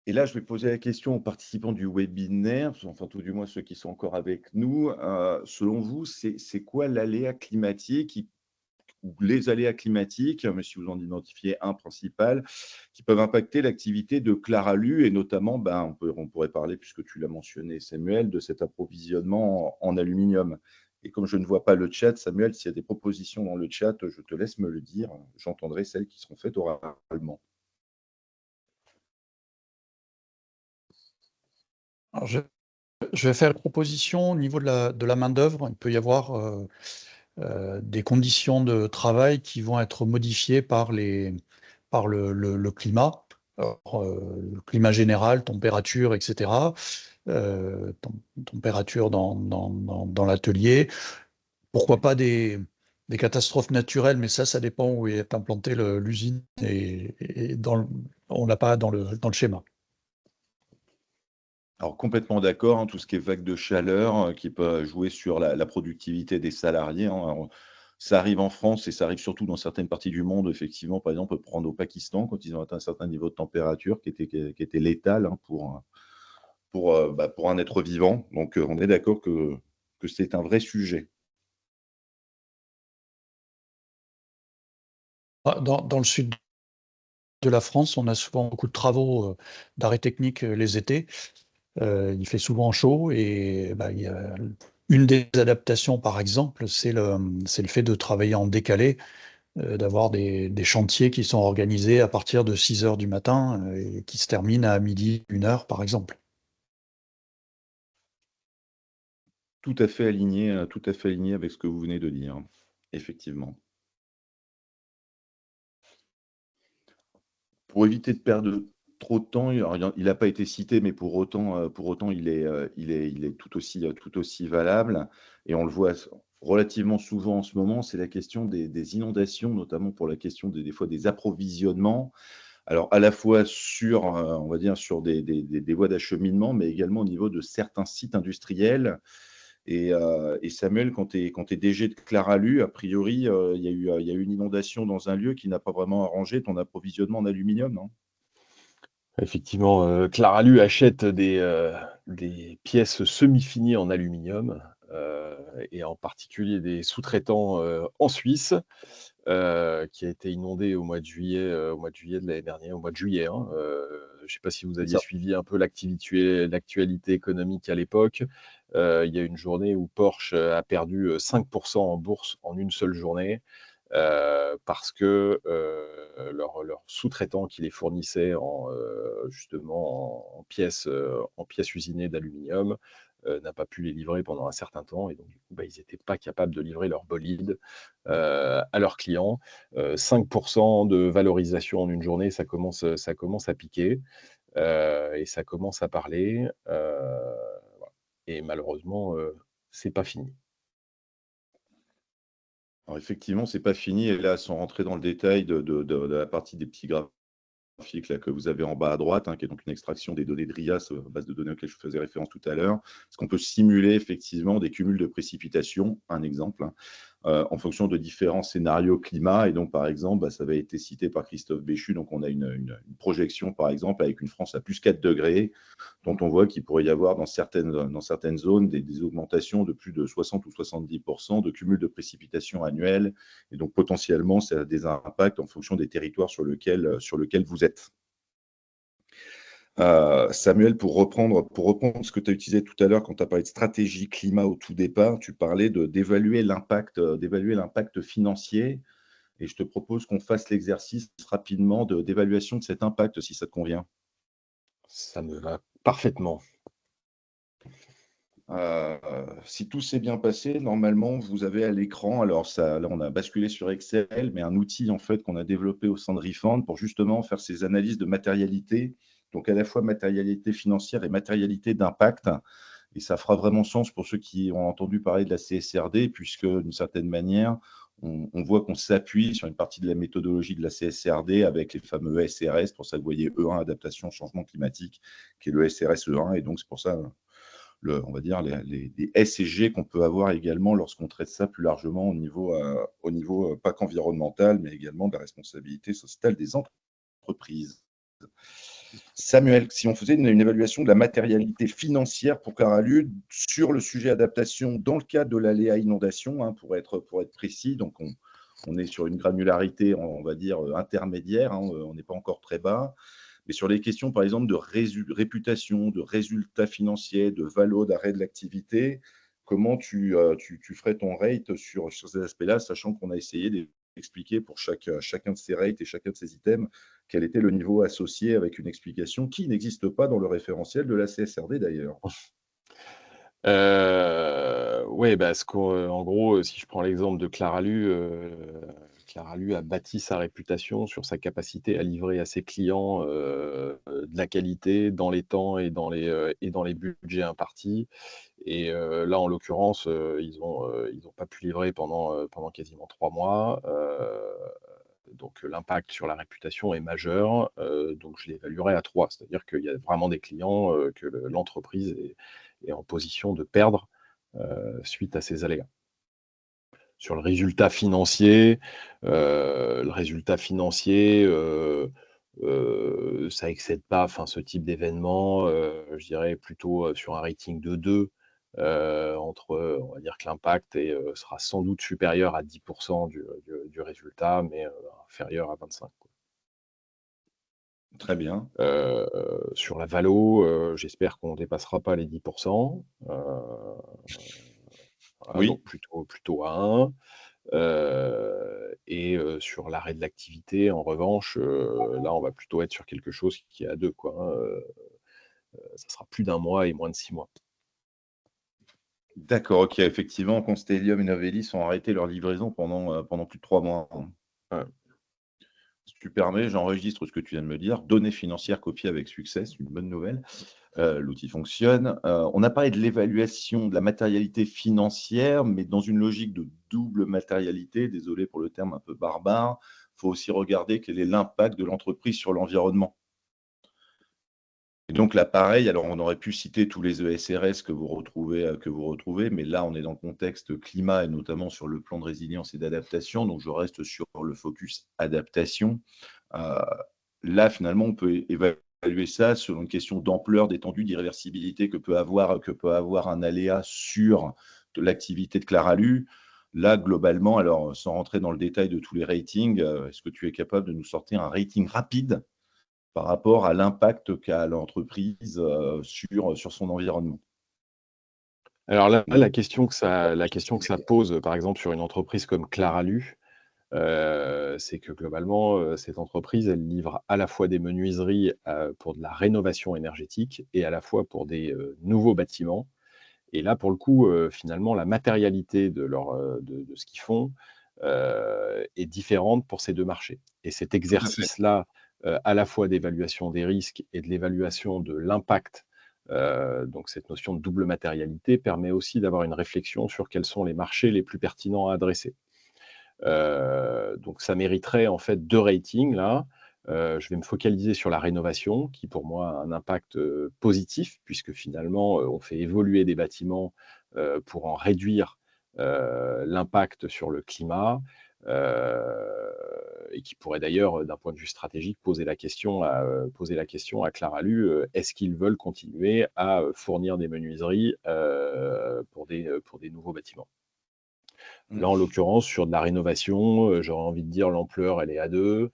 Et là, je vais poser la question aux participants du webinaire, enfin tout du moins ceux qui sont encore avec nous. Selon vous, c'est quoi l'aléa climatique ou les aléas climatiques, mais si vous en identifiez un principal, qui peuvent impacter l'activité de Claralu et notamment, on pourrait parler, puisque tu l'as mentionné, Samuel, de cet approvisionnement en aluminium. Et comme je ne vois pas le chat, Samuel, s'il y a des propositions dans le chat, je te laisse me le dire. J'entendrai celles qui seront faites oralement. Alors, je vais faire une proposition au niveau de la main-d'œuvre. Il peut y avoir des conditions de travail qui vont être modifiées par le climat. Alors, le climat général, température, etc. Température dans l'atelier. Pourquoi pas des catastrophes naturelles, mais ça dépend où est implantée l'usine et on l'a pas dans le schéma. Alors complètement d'accord, hein, tout ce qui est vague de chaleur, qui peut jouer sur la productivité des salariés, hein. Alors, ça arrive en France et ça arrive surtout dans certaines parties du monde, effectivement. Par exemple, on peut prendre au Pakistan, quand ils ont atteint un certain niveau de température qui était létal, hein, pour un être vivant. Donc, on est d'accord que c'est un vrai sujet. Dans le sud de la France, on a souvent beaucoup de travaux d'arrêt technique les étés. Il fait souvent chaud et il y a une des adaptations, par exemple, c'est le fait de travailler en décalé, d'avoir des chantiers qui sont organisés à partir de 6 heures du matin et qui se terminent à midi, 1 heure, par exemple. Tout à fait aligné avec ce que vous venez de dire, effectivement. Pour éviter de perdre trop de temps, alors il n'a pas été cité, mais pour autant il est tout aussi valable et on le voit relativement souvent en ce moment, c'est la question des inondations, notamment pour la question des fois des approvisionnements. Alors à la fois sur, on va dire sur des voies d'acheminement, mais également au niveau de certains sites industriels et Samuel, quand tu es DG de Claralu, a priori, il y a eu une inondation dans un lieu qui n'a pas vraiment arrangé ton approvisionnement en aluminium, non? Effectivement, Claralu achète des pièces semi-finies en aluminium, et en particulier des sous-traitants, en Suisse, qui a été inondé au mois de juillet de l'année dernière, au mois de juillet, hein. Je ne sais pas si vous C'est aviez ça. suivi un peu l'actualité économique à l'époque. Il y a une journée où Porsche a perdu 5 en bourse en une seule journée. Parce que leur sous-traitant qui les fournissait justement en pièces usinées d'aluminium n'a pas pu les livrer pendant un certain temps et donc du coup, ils n'étaient pas capables de livrer leur bolide à leurs clients. 5 de valorisation en une journée, ça commence à piquer et ça commence à parler. Voilà. Et malheureusement, c'est pas fini. Alors effectivement, c'est pas fini et là, sans rentrer dans le détail de la partie des petits graphique là, que vous avez en bas à droite, hein, qui est donc une extraction des données de RIAS, base de données auxquelles je faisais référence tout à l'heure. Est-ce qu'on peut simuler effectivement des cumuls de précipitations, un exemple, hein, en fonction de différents scénarios climat. Et donc, par exemple, ça avait été cité par Christophe Béchu. Donc, on a une projection, par exemple, avec une France à plus 4 degrés, dont on voit qu'il pourrait y avoir dans certaines zones des augmentations de plus de 60 ou 70% de cumul de précipitations annuelles. Et donc, potentiellement, ça a des impacts en fonction des territoires sur lesquels vous êtes. Samuel, pour reprendre ce que tu as utilisé tout à l'heure quand tu as parlé de stratégie climat au tout départ, tu parlais d'évaluer l'impact financier. Et je te propose qu'on fasse l'exercice rapidement d'évaluation de cet impact, si ça te convient. Ça me va parfaitement. Si tout s'est bien passé, normalement, vous avez à l'écran, alors là, on a basculé sur Excel, mais un outil en fait qu'on a développé au sein de Refund pour justement faire ces analyses de matérialité, donc à la fois matérialité financière et matérialité d'impact. Et ça fera vraiment sens pour ceux qui ont entendu parler de la CSRD, puisque d'une certaine manière, on voit qu'on s'appuie sur une partie de la méthodologie de la CSRD avec les fameux SRS. Pour ça, vous voyez E1, adaptation, changement climatique, qui est le SRS E1. Et donc, c'est pour ça, on va dire, les S et G qu'on peut avoir également lorsqu'on traite ça plus largement au niveau pas qu'environnemental, mais également de la responsabilité sociétale des entreprises. Samuel, si on faisait une évaluation de la matérialité financière pour Claralu sur le sujet adaptation dans le cadre de l'aléa inondation, hein, pour être précis, donc on est sur une granularité, on va dire, intermédiaire, hein, on n'est pas encore très bas. Mais sur les questions, par exemple, de réputation, de résultats financiers, de valo, d'arrêt de l'activité, comment tu ferais ton rate sur ces aspects-là, sachant qu'on a essayé d'expliquer pour chacun de ces rates et chacun de ces items quel était le niveau associé avec une explication qui n'existe pas dans le référentiel de la CSRD d'ailleurs. Ouais, en gros, si je prends l'exemple de Claralu, Claralu a bâti sa réputation sur sa capacité à livrer à ses clients de la qualité dans les temps et dans les budgets impartis. Et là, en l'occurrence, ils ont pas pu livrer pendant quasiment 3 mois. Donc l'impact sur la réputation est majeur. Donc je l'évaluerai à 3. C'est-à-dire qu'il y a vraiment des clients que l'entreprise est en position de perdre suite à ces aléas. Sur le résultat financier, ça excède pas, enfin, ce type d'événement, je dirais plutôt sur un rating de 2, on va dire que l'impact sera sans doute supérieur à 10% du résultat, mais inférieur à 25, quoi. Très bien. Sur la valo, j'espère qu'on dépassera pas les 10%. Voilà, donc Oui. plutôt à 1. Sur l'arrêt de l'activité, en revanche, là, on va plutôt être sur quelque chose qui est à 2, quoi, hein, ça sera plus d'1 mois et moins de 6 mois. D'accord, OK. Effectivement, Constellium et Novelis ont arrêté leur livraison pendant plus de 3 mois, hein. Ouais. Si tu permets, j'enregistre ce que tu viens de me dire. Données financières copiées avec succès, c'est une bonne nouvelle. L'outil fonctionne. On a parlé de l'évaluation de la matérialité financière, mais dans une logique de double matérialité, désolé pour le terme un peu barbare, il faut aussi regarder quel est l'impact de l'entreprise sur l'environnement. Et donc là, pareil, alors on aurait pu citer tous les ESRS que vous retrouvez, mais là, on est dans le contexte climat et notamment sur le plan de résilience et d'adaptation, donc je reste sur le focus adaptation. Heu, Là, finalement, on peut évaluer ça selon une question d'ampleur, d'étendue, d'irréversibilité que peut avoir un aléa sur de l'activité de Claralu. Là, globalement, alors sans rentrer dans le détail de tous les ratings, est-ce que tu es capable de nous sortir un rating rapide par rapport à l'impact qu'a l'entreprise, sur son environnement? Alors là, la question que ça pose, par exemple, sur une entreprise comme Claralu, c'est que globalement, cette entreprise, elle livre à la fois des menuiseries, pour de la rénovation énergétique et à la fois pour des, nouveaux bâtiments. Et là, pour le coup, finalement, la matérialité de ce qu'ils font, est différente pour ces 2 marchés. Et cet Tout à fait. exercice-là, à la fois d'évaluation des risques et de l'évaluation de l'impact, donc cette notion de double matérialité permet aussi d'avoir une réflexion sur quels sont les marchés les plus pertinents à adresser. Donc ça mériterait en fait 2 ratings là. Je vais me focaliser sur la rénovation qui pour moi a un impact, positif puisque finalement, on fait évoluer des bâtiments, pour en réduire, l'impact sur le climat, heu et qui pourrait d'ailleurs, d'un point de vue stratégique, poser la question à Claralu, est-ce qu'ils veulent continuer à, fournir des menuiseries, pour des nouveaux bâtiments? Mmh. Là, en l'occurrence, sur de la rénovation, j'aurais envie de dire l'ampleur, elle est à 2.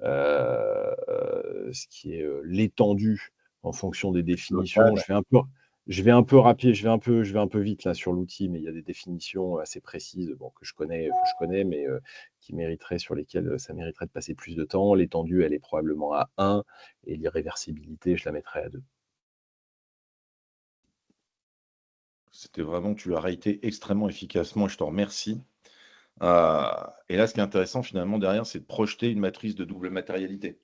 Ce qui est, l'étendue en fonction des définitions. Local. Je vais un peu vite là sur l'outil, mais il y a des définitions assez précises, bon, que je connais, mais sur lesquelles, ça mériterait de passer plus de temps. L'étendue, elle est probablement à 1 et l'irréversibilité, je la mettrais à 2. C'était vraiment tu as raté extrêmement efficacement et je t'en remercie. Et là, ce qui est intéressant finalement derrière, c'est de projeter une matrice de double matérialité.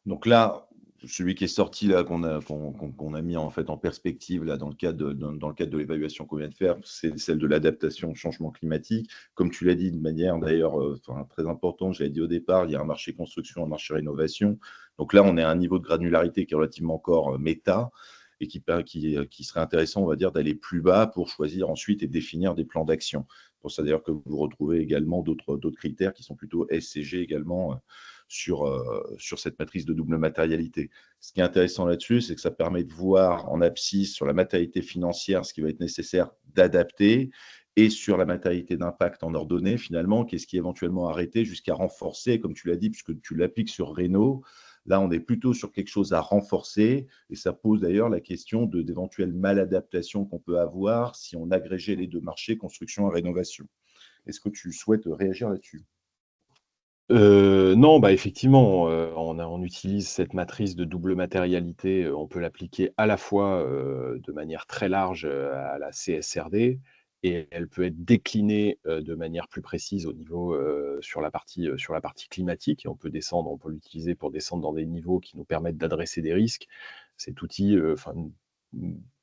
Donc là, celui qui est sorti là, qu'on a mis en fait en perspective là dans le cadre de l'évaluation qu'on vient de faire, c'est celle de l'adaptation au changement climatique. Comme tu l'as dit de manière d'ailleurs, enfin très importante, j'avais dit au départ, il y a un marché construction, un marché rénovation. Donc là, on est à un niveau de granularité qui est relativement encore, méta et qui serait intéressant, on va dire, d'aller plus bas pour choisir ensuite et définir des plans d'action. Pour ça d'ailleurs que vous retrouvez également d'autres critères qui sont plutôt SCG également, sur cette matrice de double matérialité. Ce qui est intéressant là-dessus, c'est que ça permet de voir en abscisse sur la matérialité financière ce qui va être nécessaire d'adapter et sur la matérialité d'impact en ordonnée, finalement, qu'est-ce qui est éventuellement arrêté jusqu'à renforcer, comme tu l'as dit, puisque tu l'appliques sur Rénault. Là, on est plutôt sur quelque chose à renforcer et ça pose d'ailleurs la question d'éventuelles maladaptations qu'on peut avoir si on agrégeait les 2 marchés, construction et rénovation. Est-ce que tu souhaites réagir là-dessus? Non, bah, effectivement, on utilise cette matrice de double matérialité, on peut l'appliquer à la fois, de manière très large, à la CSRD et elle peut être déclinée, de manière plus précise au niveau, sur la partie climatique et on peut l'utiliser pour descendre dans des niveaux qui nous permettent d'adresser des risques. Cet outil,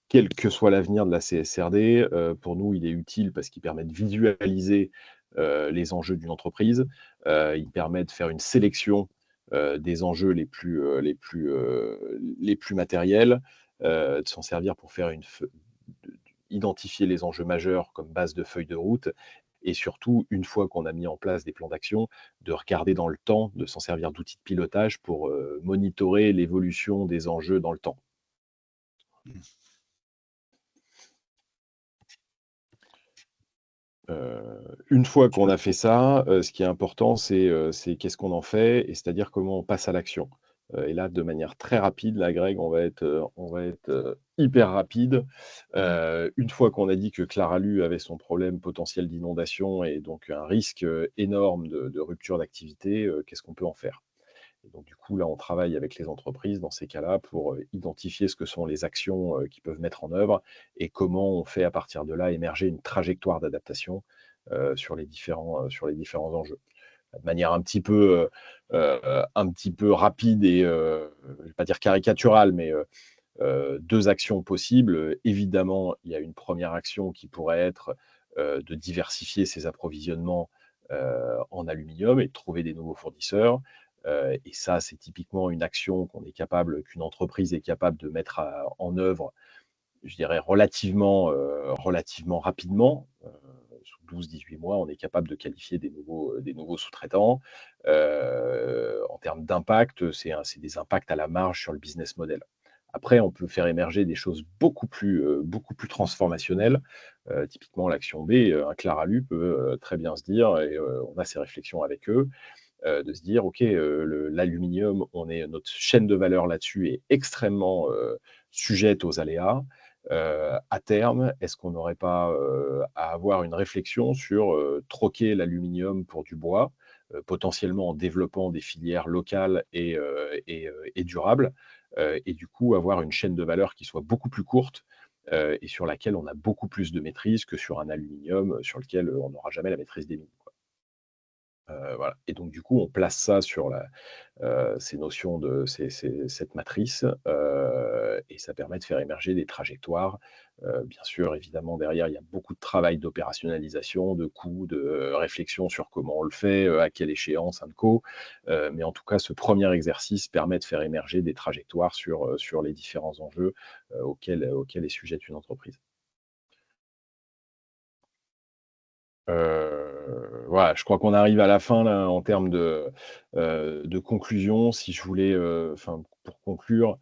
quel que soit l'avenir de la CSRD, pour nous, il est utile parce qu'il permet de visualiser, les enjeux d'une entreprise. Il permet de faire une sélection, des enjeux les plus matériels, de s'en servir pour faire une f de identifier les enjeux majeurs comme base de feuille de route et surtout, une fois qu'on a mis en place des plans d'action, de regarder dans le temps, de s'en servir d'outils de pilotage pour monitorer l'évolution des enjeux dans le temps. Une fois qu'on a fait ça, ce qui est important, c'est qu'est-ce qu'on en fait et c'est-à-dire comment on passe à l'action. Et là, de manière très rapide, là, Greg, on va être hyper rapide. Une fois qu'on a dit que Claralu avait son problème potentiel d'inondation et donc un risque énorme de rupture d'activité, qu'est-ce qu'on peut en faire? Et donc, du coup, là, on travaille avec les entreprises dans ces cas-là pour identifier ce que sont les actions qu'ils peuvent mettre en œuvre et comment on fait à partir de là émerger une trajectoire d'adaptation sur les différents enjeux. De manière un petit peu rapide et, je ne vais pas dire caricaturale, mais 2 actions possibles. Évidemment, il y a une première action qui pourrait être de diversifier ses approvisionnements en aluminium et de trouver des nouveaux fournisseurs. Et ça, c'est typiquement une action qu'une entreprise est capable de mettre en œuvre, je dirais, relativement rapidement. Sous 12-18 mois, on est capable de qualifier des nouveaux sous-traitants. En termes d'impact, c'est des impacts à la marge sur le business model. Après, on peut faire émerger des choses beaucoup plus transformationnelles. Typiquement, l'action B, un Claralu peut très bien se dire, et on a ces réflexions avec eux, de se dire, OK, l'aluminium, notre chaîne de valeur là-dessus est extrêmement sujette aux aléas. À terme, est-ce qu'on n'aurait pas à avoir une réflexion sur troquer l'aluminium pour du bois, potentiellement en développant des filières locales et durables, et du coup avoir une chaîne de valeur qui soit beaucoup plus courte et sur laquelle on a beaucoup plus de maîtrise que sur un aluminium sur lequel on n'aura jamais la maîtrise des mines, quoi. Voilà. Et donc du coup, on place ça sur ces notions cette matrice, et ça permet de faire émerger des trajectoires. Bien sûr, évidemment, derrière, il y a beaucoup de travail d'opérationnalisation, de coûts, de réflexion sur comment on le fait, à quelle échéance, un co. Mais en tout cas, ce premier exercice permet de faire émerger des trajectoires sur les différents enjeux auxquels est sujette une entreprise. Voilà, je crois qu'on arrive à la fin là, en termes de conclusion. Si je voulais, pour conclure,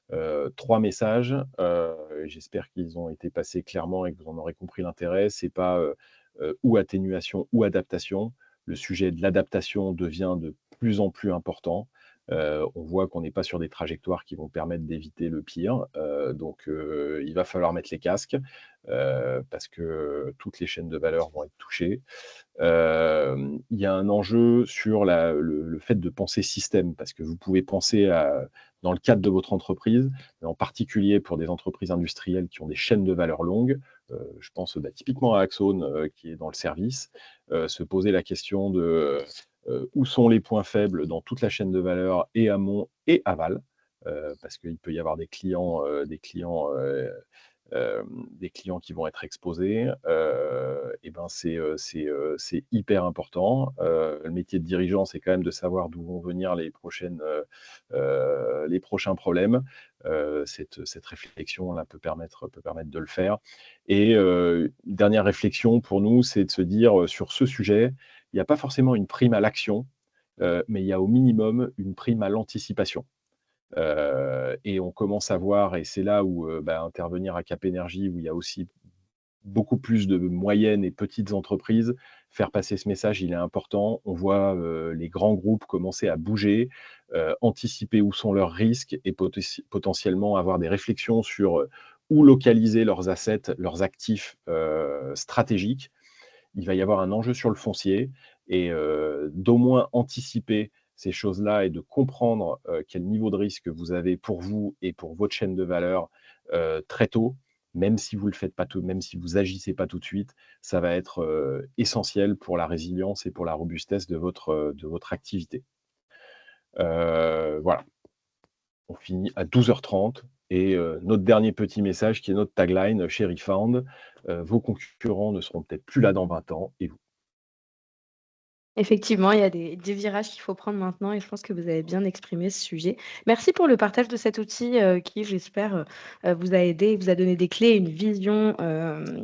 3 messages, j'espère qu'ils ont été passés clairement et que vous en aurez compris l'intérêt. C'est pas, ou atténuation ou adaptation. Le sujet de l'adaptation devient de plus en plus important. On voit qu'on n'est pas sur des trajectoires qui vont permettre d'éviter le pire, donc il va falloir mettre les casques, parce que toutes les chaînes de valeur vont être touchées. Il y a un enjeu sur le fait de penser système, parce que vous pouvez penser dans le cadre de votre entreprise, mais en particulier pour des entreprises industrielles qui ont des chaînes de valeur longues. Je pense typiquement à Axone, qui est dans le service, se poser la question de où sont les points faibles dans toute la chaîne de valeur, et amont et aval, parce qu'il peut y avoir des clients qui vont être exposés, et ben c'est hyper important. Le métier de dirigeant, c'est quand même de savoir d'où vont venir les prochains problèmes. Cette réflexion-là peut permettre de le faire. Et dernière réflexion pour nous, c'est de se dire sur ce sujet, il n'y a pas forcément une prime à l'action, mais il y a au minimum une prime à l'anticipation. Et on commence à voir, et c'est là où intervenir à Cap Énergie, où il y a aussi beaucoup plus de moyennes et petites entreprises, faire passer ce message, il est important. On voit les grands groupes commencer à bouger, anticiper où sont leurs risques et potentiellement avoir des réflexions sur où localiser leurs assets, leurs actifs stratégiques. Il va y avoir un enjeu sur le foncier, et d'au moins anticiper ces choses-là et de comprendre quel niveau de risque vous avez pour vous et pour votre chaîne de valeur très tôt, même si vous le faites pas tout, même si vous agissez pas tout de suite, ça va être essentiel pour la résilience et pour la robustesse de votre activité. Voilà, on finit à 12h30, et notre dernier petit message qui est notre tagline chez Refound, vos concurrents ne seront peut-être plus là dans 20 ans, et vous Effectivement, il y a des virages qu'il faut prendre maintenant et je pense que vous avez bien exprimé ce sujet. Merci pour le partage de cet outil, qui j'espère, vous a aidé, vous a donné des clés et une vision,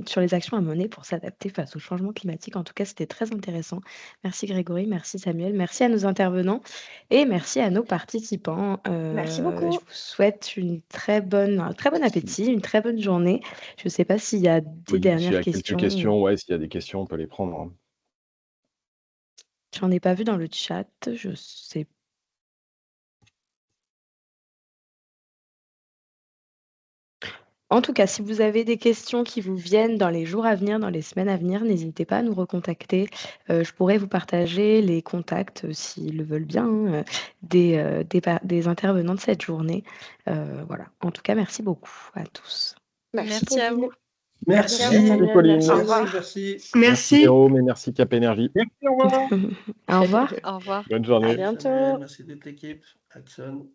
sur les actions à mener pour s'adapter face au changement climatique. En tout cas, c'était très intéressant. Merci Grégory, merci Samuel, merci à nos intervenants et merci à nos participants. Merci Je beaucoup. vous souhaite un très bon appétit, une très bonne journée. Je ne sais pas s'il y a des Oui, s'il y dernières a quelques questions. questions, ouais, s'il y a des questions, on peut les prendre, hein. J'en ai pas vu dans le chat, je sais. En tout cas, si vous avez des questions qui vous viennent dans les jours à venir, dans les semaines à venir, n'hésitez pas à nous recontacter. Je pourrais vous partager les contacts, s'ils le veulent bien, hein, des intervenants de cette journée. Voilà. En tout cas, merci beaucoup à tous. Merci Merci à Pauline. vous. Merci à Merci vous, Samuel. Pauline. Merci Au Grégory. revoir. Merci. Merci Jérôme et merci Cap Énergie. Merci, au revoir. Au revoir. Au revoir. Bonne À journée. bientôt. Samuel, merci toute l'équipe. Axon.